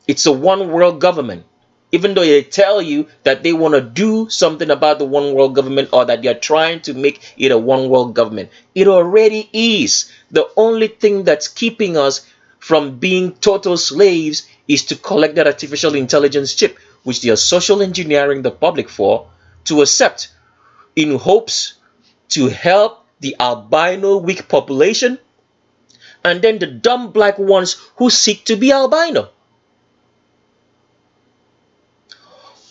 Speaker 1: It's a one world government. Even though they tell you that they want to do something about the one world government, or that they're trying to make it a one world government, it already is. The only thing that's keeping us from being total slaves is to collect that artificial intelligence chip, which they are social engineering the public for, to accept, in hopes to help the albino weak population, and then the dumb black ones who seek to be albino.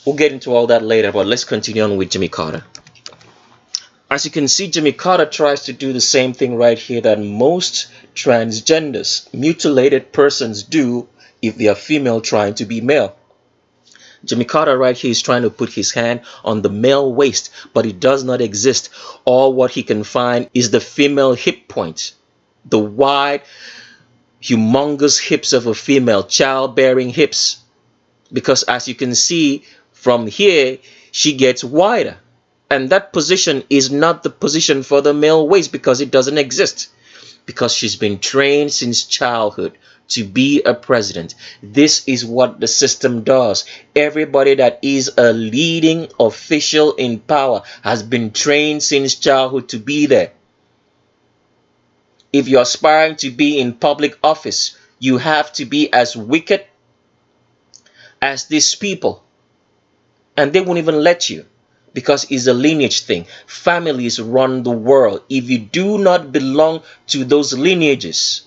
Speaker 1: We'll get into all that later, but let's continue on with Jimmy Carter. As you can see, Jimmy Carter tries to do the same thing right here that most transgenders, mutilated persons, do if they are female trying to be male. Jimmy Carter right here is trying to put his hand on the male waist, but it does not exist. All what he can find is the female hip point, the wide, humongous hips of a female, childbearing hips. Because as you can see, from here, she gets wider. And that position is not the position for the male waist, because it doesn't exist. Because she's been trained since childhood to be a president. This is what the system does. Everybody that is a leading official in power has been trained since childhood to be there. If you're aspiring to be in public office, you have to be as wicked as these people. And they won't even let you, because it's a lineage thing. Families run the world. If you do not belong to those lineages,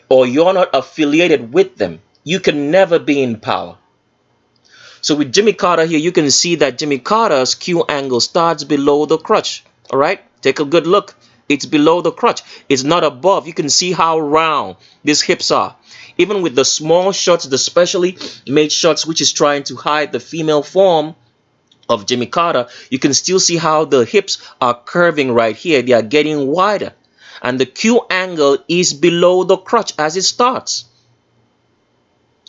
Speaker 1: or you're not affiliated with them, you can never be in power. So with Jimmy Carter here, you can see that Jimmy Carter's Q angle starts below the crotch. All right, take a good look. It's below the crotch. It's not above. You can see how round these hips are. Even with the small shots, the specially made shots, which is trying to hide the female form of Jimmy Carter, you can still see how the hips are curving right here. They are getting wider. And the Q angle is below the crotch as it starts.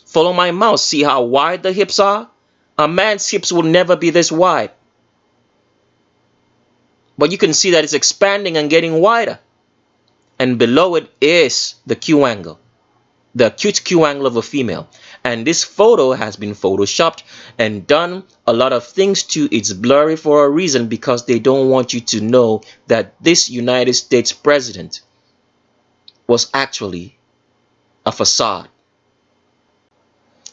Speaker 1: Follow my mouse. See how wide the hips are? A man's hips will never be this wide. But you can see that it's expanding and getting wider. And below it is the Q angle, the acute Q angle of a female. And this photo has been photoshopped and done a lot of things to. It's blurry for a reason, because they don't want you to know that this United States president was actually a facade.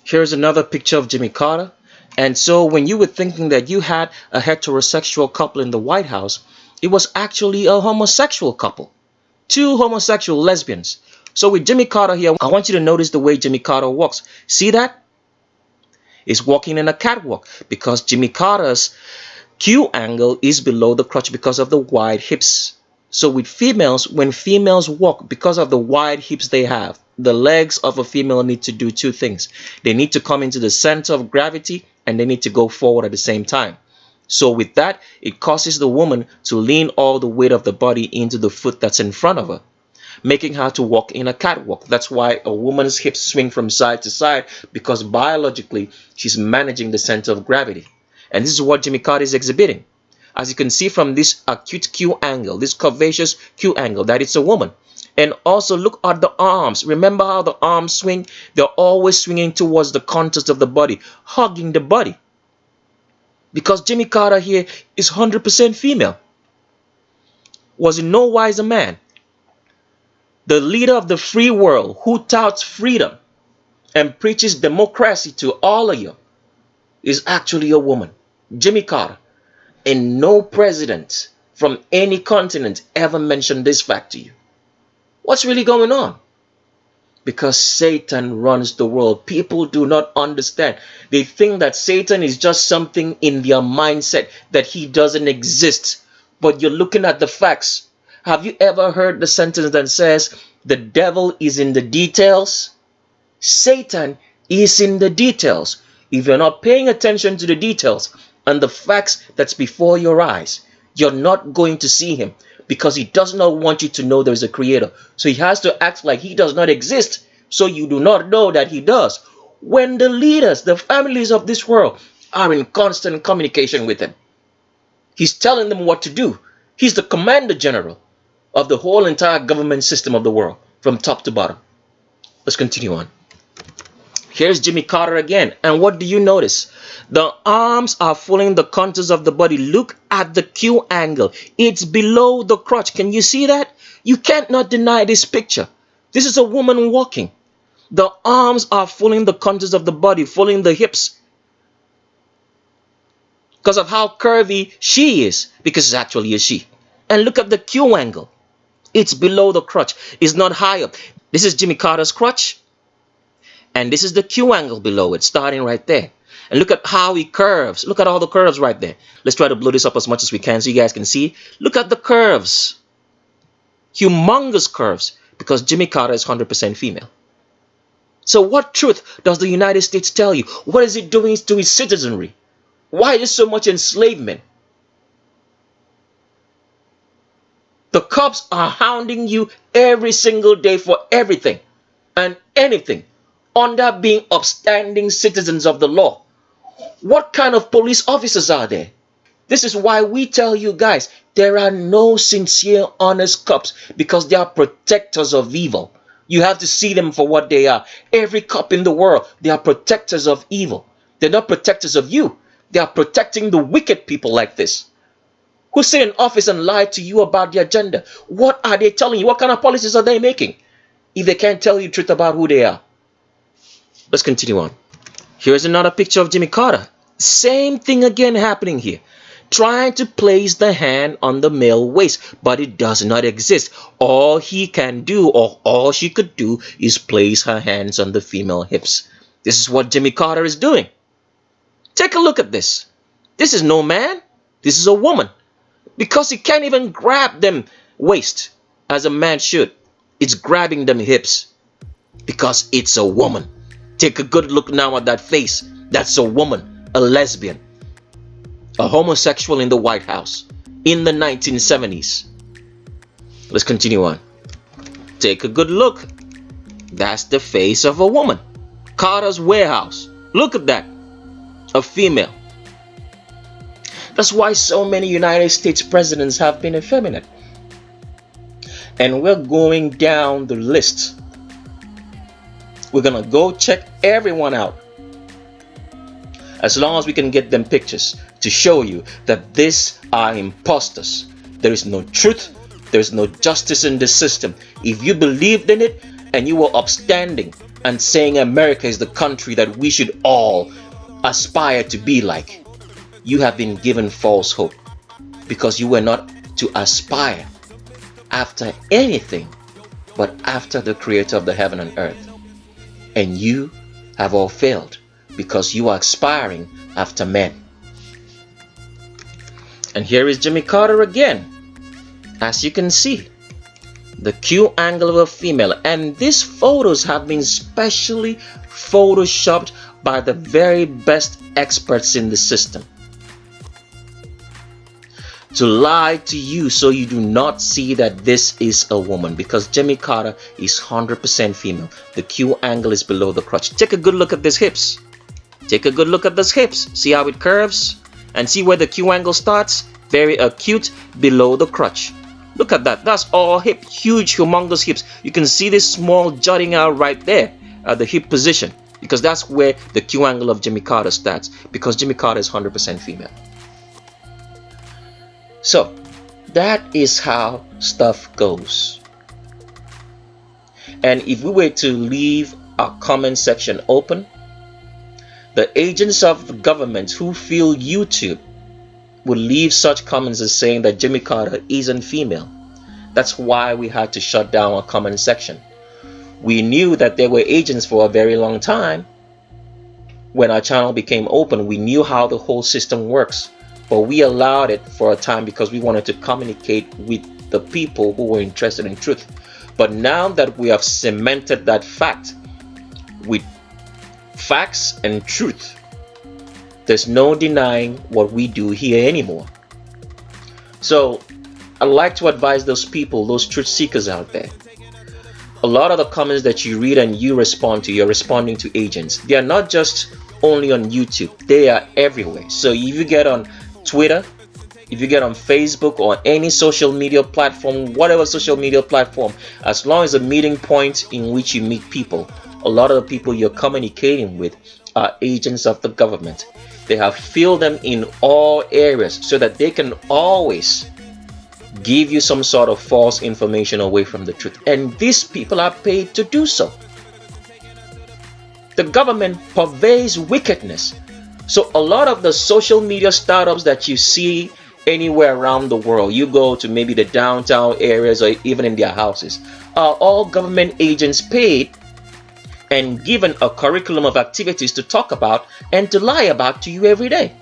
Speaker 1: Here's another picture of Jimmy Carter. And so when you were thinking that you had a heterosexual couple in the White House, it was actually a homosexual couple. Two homosexual lesbians. So with Jimmy Carter here, I want you to notice the way Jimmy Carter walks. See that? He's walking in a catwalk, because Jimmy Carter's Q angle is below the crotch because of the wide hips. So with females, when females walk, because of the wide hips they have, the legs of a female need to do two things. They need to come into the center of gravity, and they need to go forward at the same time. So with that, it causes the woman to lean all the weight of the body into the foot that's in front of her. making her to walk in a catwalk. That's why a woman's hips swing from side to side, because biologically she's managing the center of gravity. And this is what Jimmy Carter is exhibiting. As you can see from this acute Q angle, this curvaceous Q angle, that it's a woman. And also look at the arms. Remember how the arms swing? They're always swinging towards the contours of the body, hugging the body. Because Jimmy Carter here is 100% female. Was in no wise a man. The leader of the free world who touts freedom and preaches democracy to all of you is actually a woman. Jimmy Carter. And no president from any continent ever mentioned this fact to you. What's really going on? Because Satan runs the world. People do not understand. They think that Satan is just something in their mindset, that he doesn't exist. But you're looking at the facts. Have you ever heard the sentence that says, the devil is in the details? Satan is in the details. If you're not paying attention to the details and the facts that's before your eyes, you're not going to see him, because he does not want you to know there's a creator. So he has to act like he does not exist, so you do not know that he does. When the leaders, the families of this world are in constant communication with him, he's telling them what to do. He's the commander general of the whole entire government system of the world, from top to bottom. Let's continue on. Here's Jimmy Carter again. And what do you notice? The arms are following the contours of the body. Look at the Q angle. It's below the crotch. Can you see that? You can't not deny this picture. This is a woman walking. The arms are following the contours of the body, following the hips, because of how curvy she is, because it's actually a she. And look at the Q angle. It's below the crotch. It's not high up. This is Jimmy Carter's crotch. And this is the Q angle below it, starting right there. And look at how he curves. Look at all the curves right there. Let's try to blow this up as much as we can so you guys can see. Look at the curves. Humongous curves, because Jimmy Carter is 100% female. So what truth does the United States tell you? What is it doing to its citizenry? Why is so much enslavement? The cops are hounding you every single day for everything and anything, under being upstanding citizens of the law. What kind of police officers are there? This is why we tell you guys, there are no sincere, honest cops, because they are protectors of evil. You have to see them for what they are. Every cop in the world, they are protectors of evil. They're not protectors of you. They are protecting the wicked people like this, who sit in office and lie to you about their agenda. What are they telling you? What kind of policies are they making if they can't tell you the truth about who they are? Let's continue on. Here's another picture of Jimmy Carter. Same thing again happening here. Trying to place the hand on the male waist, but it does not exist. All he can do, or all she could do, is place her hands on the female hips. This is what Jimmy Carter is doing. Take a look at this. This is no man. This is a woman. Because he can't even grab them waist as a man should. It's grabbing them hips because it's a woman. Take a good look now at that face. That's a woman, a lesbian, a homosexual in the White House in the 1970s. Let's continue on. Take a good look. That's the face of a woman. Carter's warehouse. Look at that. A female. That's why so many United States presidents have been effeminate. And we're going down the list. We're going to go check everyone out, as long as we can get them pictures to show you that these are imposters. There is no truth. There is no justice in the system. If you believed in it and you were upstanding and saying America is the country that we should all aspire to be like, you have been given false hope, because you were not to aspire after anything but after the creator of the heaven and earth. And you have all failed, because you are aspiring after men. And here is Jimmy Carter again. As you can see, the Q angle of a female. And these photos have been specially photoshopped by the very best experts in the system. to lie to you so you do not see that this is a woman, because Jimmy Carter is 100% female. The Q angle is below the crotch. Take a good look at these hips. Take a good look at those hips. See how it curves? And see where the Q angle starts? Very acute below the crotch. Look at that. That's all hip. Huge, humongous hips. You can see this small jutting out right there at the hip position, because that's where the Q angle of Jimmy Carter starts, because Jimmy Carter is 100% female. So that is how stuff goes. And if we were to leave our comment section open, the agents of the government who feel YouTube would leave such comments as saying that Jimmy Carter isn't female. That's why we had to shut down our comment section. We knew that there were agents for a very long time. When our channel became open, we knew how the whole system works. But we allowed it for a time because we wanted to communicate with the people who were interested in truth. But now that we have cemented that fact with facts and truth, there's no denying what we do here anymore. So I'd like to advise those people, those truth seekers out there. A lot of the comments that you read and you respond to, you're responding to agents. They are not just only on YouTube, they are everywhere. So if you get on Twitter, if you get on Facebook or any social media platform, whatever social media platform, as long as a meeting point in which you meet people, a lot of the people you're communicating with are agents of the government. They have filled them in all areas so that they can always give you some sort of false information away from the truth. And these people are paid to do so. The government purveys wickedness. So a lot of the social media startups that you see anywhere around the world, you go to maybe the downtown areas or even in their houses, are all government agents paid and given a curriculum of activities to talk about and to lie about to you every day.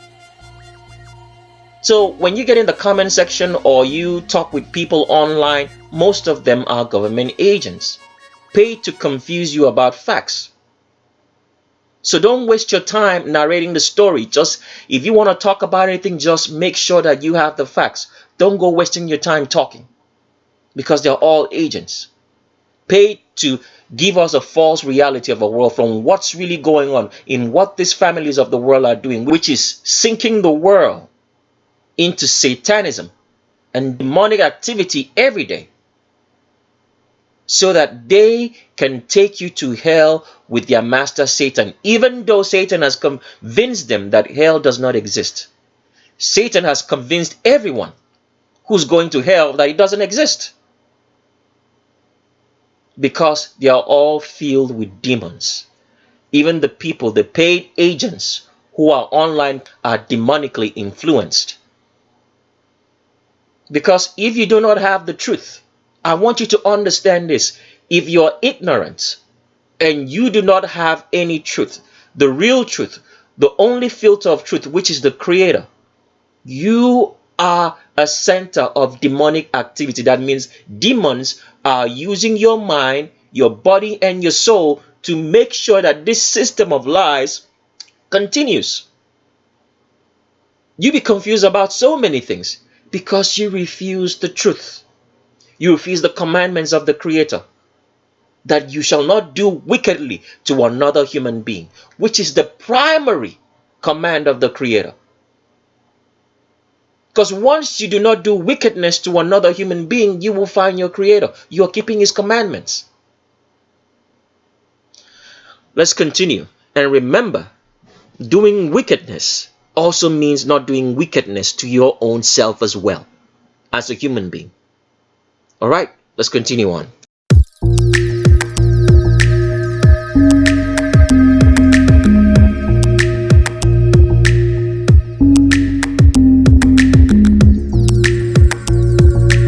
Speaker 1: So when you get in the comment section or you talk with people online, most of them are government agents paid to confuse you about facts. So don't waste your time narrating the story. Just if you want to talk about anything, just make sure that you have the facts. Don't go wasting your time talking, because they're all agents paid to give us a false reality of a world from what's really going on in what these families of the world are doing, which is sinking the world into satanism and demonic activity every day, so that they can take you to hell with their master Satan, even though Satan has convinced them that hell does not exist. Satan has convinced everyone who's going to hell that it doesn't exist, because they are all filled with demons. Even the people, the paid agents who are online, are demonically influenced. Because if you do not have the truth, I want you to understand this. If you're ignorant and you do not have any truth, the real truth, the only filter of truth, which is the Creator, you are a center of demonic activity. That means demons are using your mind, your body, and your soul to make sure that this system of lies continues. You be confused about so many things because you refuse the truth. You refuse the commandments of the Creator, that you shall not do wickedly to another human being, which is the primary command of the Creator. Because once you do not do wickedness to another human being, you will find your Creator. You are keeping His commandments. Let's continue. And remember, doing wickedness also means not doing wickedness to your own self as well, as a human being. All right, let's continue on.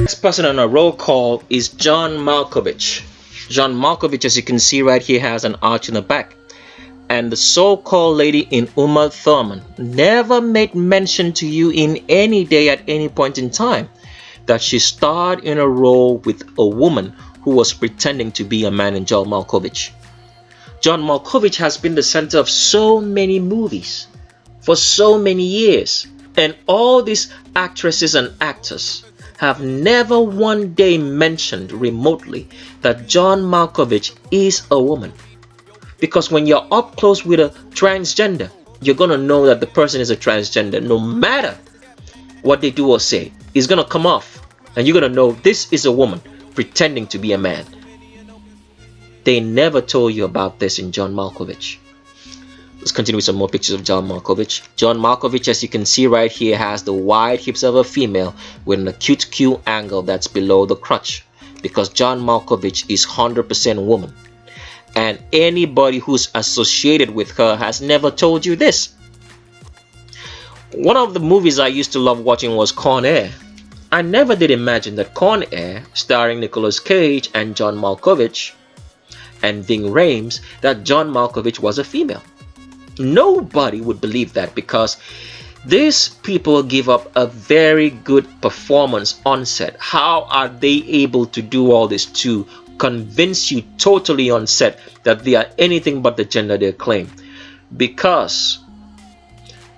Speaker 1: Next person on our roll call is John Malkovich. John Malkovich, as you can see right here, has an arch in the back. And the so-called lady in Uma Thurman never made mention to you in any day at any point in time that she starred in a role with a woman who was pretending to be a man in John Malkovich. John Malkovich has been the center of so many movies for so many years. And all these actresses and actors have never one day mentioned remotely that John Malkovich is a woman. Because when you're up close with a transgender, you're going to know that the person is a transgender no matter what they do or say. It's going to come off and you're going to know this is a woman pretending to be a man. They never told you about this in John Malkovich. Let's continue with some more pictures of John Malkovich. John Malkovich, as you can see right here, has the wide hips of a female with an acute Q angle that's below the crotch, because John Malkovich is 100% woman. And anybody who's associated with her has never told you this. One of the movies I used to love watching was Con Air. I never did imagine that Con Air, starring Nicolas Cage and John Malkovich and Ving Rhames, that John Malkovich was a female. Nobody would believe that, because these people give up a very good performance on set. How are they able to do all this to convince you totally on set that they are anything but the gender they claim? Because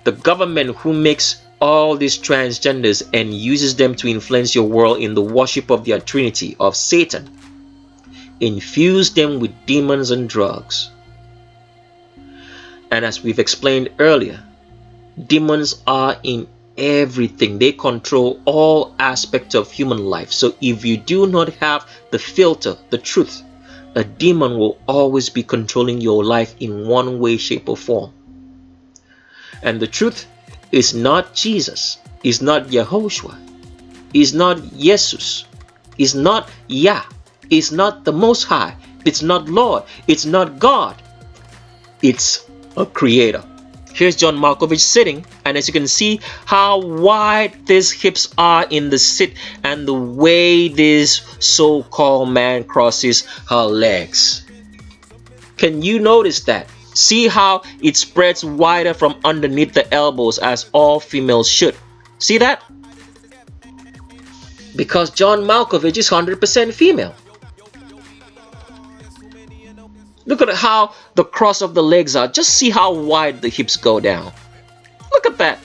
Speaker 1: the government who makes all these transgenders and uses them to influence your world in the worship of their trinity of Satan infuse them with demons and drugs. And as we've explained earlier, demons are in everything. They control all aspects of human life. So if you do not have the filter, the truth, a demon will always be controlling your life in one way, shape, or form. And the truth is not Jesus, is not Yehoshua, is not Jesus, is not Yah, is not the Most High, it's not Lord, it's not God, it's a creator. Here's John Malkovich sitting, and as you can see how wide these hips are in the sit and the way this so-called man crosses her legs. Can you notice that? See how it spreads wider from underneath the elbows, as all females should. See that? Because John Malkovich is 100% female. Look at how the cross of the legs are. Just see how wide the hips go down. Look at that.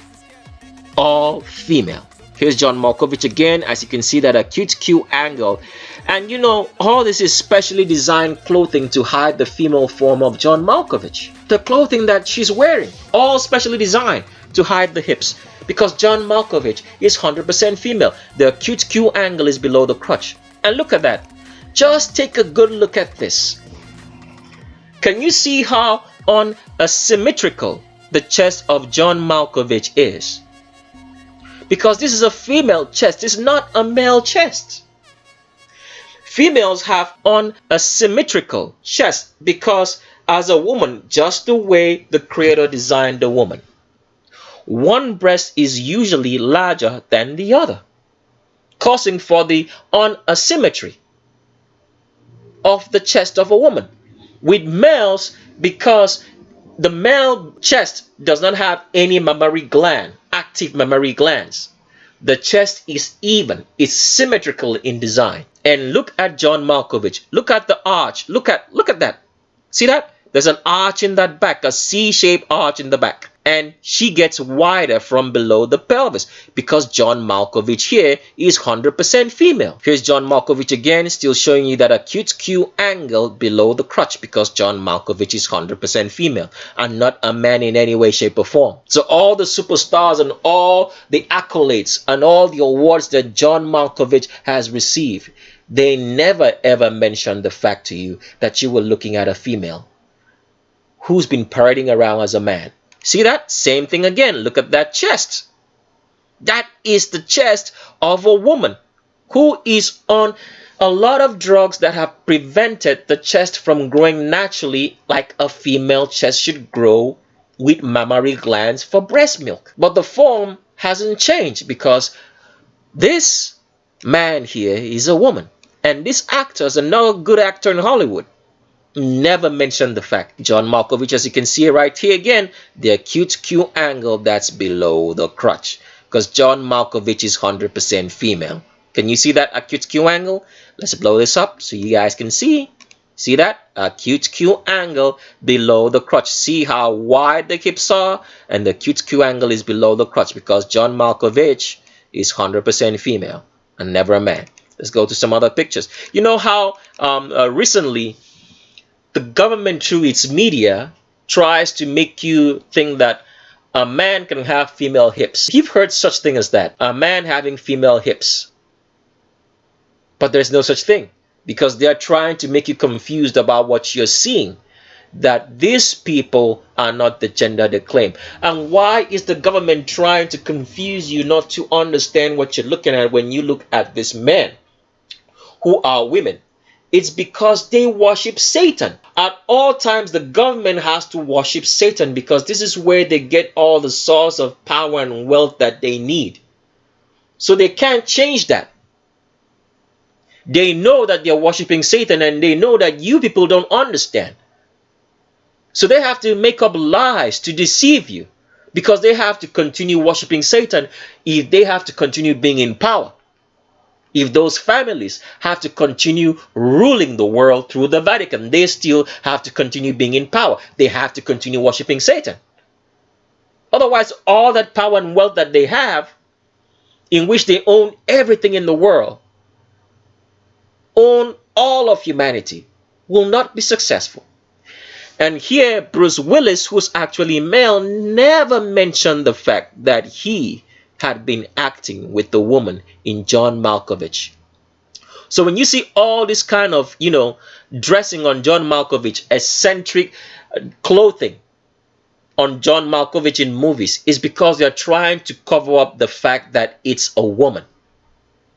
Speaker 1: All female. Here's John Malkovich again. As you can see, that acute Q angle. And you know, all this is specially designed clothing to hide the female form of John Malkovich. The clothing that she's wearing, all specially designed to hide the hips. Because John Malkovich is 100% female. The acute Q angle is below the crotch. And look at that. Just take a good look at this. Can you see how unsymmetrical the chest of John Malkovich is? Because this is a female chest, it's not a male chest. Females have unsymmetrical chest because as a woman, just the way the Creator designed the woman, one breast is usually larger than the other, causing for the unasymmetry of the chest of a woman. With males, because the male chest does not have any mammary gland, active mammary glands. The chest is even, it's symmetrical in design. And look at John Malkovich. Look at the arch. Look at that. See that? There's an arch in that back, a C-shaped arch in the back. And she gets wider from below the pelvis because John Malkovich here is 100% female. Here's John Malkovich again, still showing you that acute Q angle below the crotch because John Malkovich is 100% female and not a man in any way, shape, or form. So all the superstars and all the accolades and all the awards that John Malkovich has received, they never ever mention the fact to you that you were looking at a female who's been parading around as a man. See that? Same thing again. Look at that chest. That is the chest of a woman who is on a lot of drugs that have prevented the chest from growing naturally like a female chest should grow with mammary glands for breast milk. But the form hasn't changed because this man here is a woman. And this actor is another good actor in Hollywood. Never mentioned the fact. John Malkovich, as you can see right here again, the acute Q angle that's below the crotch. Because John Malkovich is 100% female. Can you see that acute Q angle? Let's blow this up so you guys can see. See that? Acute Q angle below the crotch. See how wide the hips are? And the acute Q angle is below the crotch because John Malkovich is 100% female and never a man. Let's go to some other pictures. You know how recently the government through its media tries to make you think that a man can have female hips. You've heard such thing as that. A man having female hips. But there's no such thing because they're trying to make you confused about what you're seeing. That these people are not the gender they claim. And why is the government trying to confuse you not to understand what you're looking at when you look at these men who are women? It's because they worship Satan. At all times, the government has to worship Satan because this is where they get all the source of power and wealth that they need. So they can't change that. They know that they're worshiping Satan and they know that you people don't understand. So they have to make up lies to deceive you because they have to continue worshiping Satan if they have to continue being in power. If those families have to continue ruling the world through the Vatican, they still have to continue being in power. They have to continue worshiping Satan. Otherwise, all that power and wealth that they have, in which they own everything in the world, own all of humanity, will not be successful. And here, Bruce Willis, who's actually male, never mentioned the fact that he had been acting with the woman in John Malkovich. So when you see all this kind of, dressing on John Malkovich, eccentric clothing on John Malkovich in movies, is because they're trying to cover up the fact that it's a woman.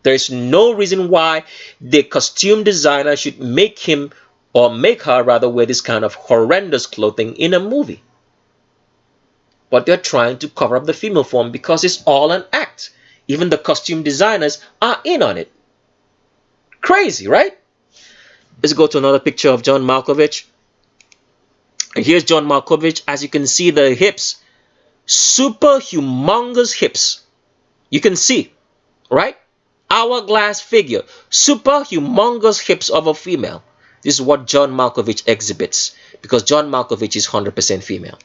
Speaker 1: There is no reason why the costume designer should make him or make her rather wear this kind of horrendous clothing in a movie. But they're trying to cover up the female form because it's all an act. Even the costume designers are in on it. Crazy, right? Let's go to another picture of John Malkovich. And here's John Malkovich. As you can see, the hips, super humongous hips. You can see, right? Hourglass figure, super humongous hips of a female. This is what John Malkovich exhibits because John Malkovich is 100% female.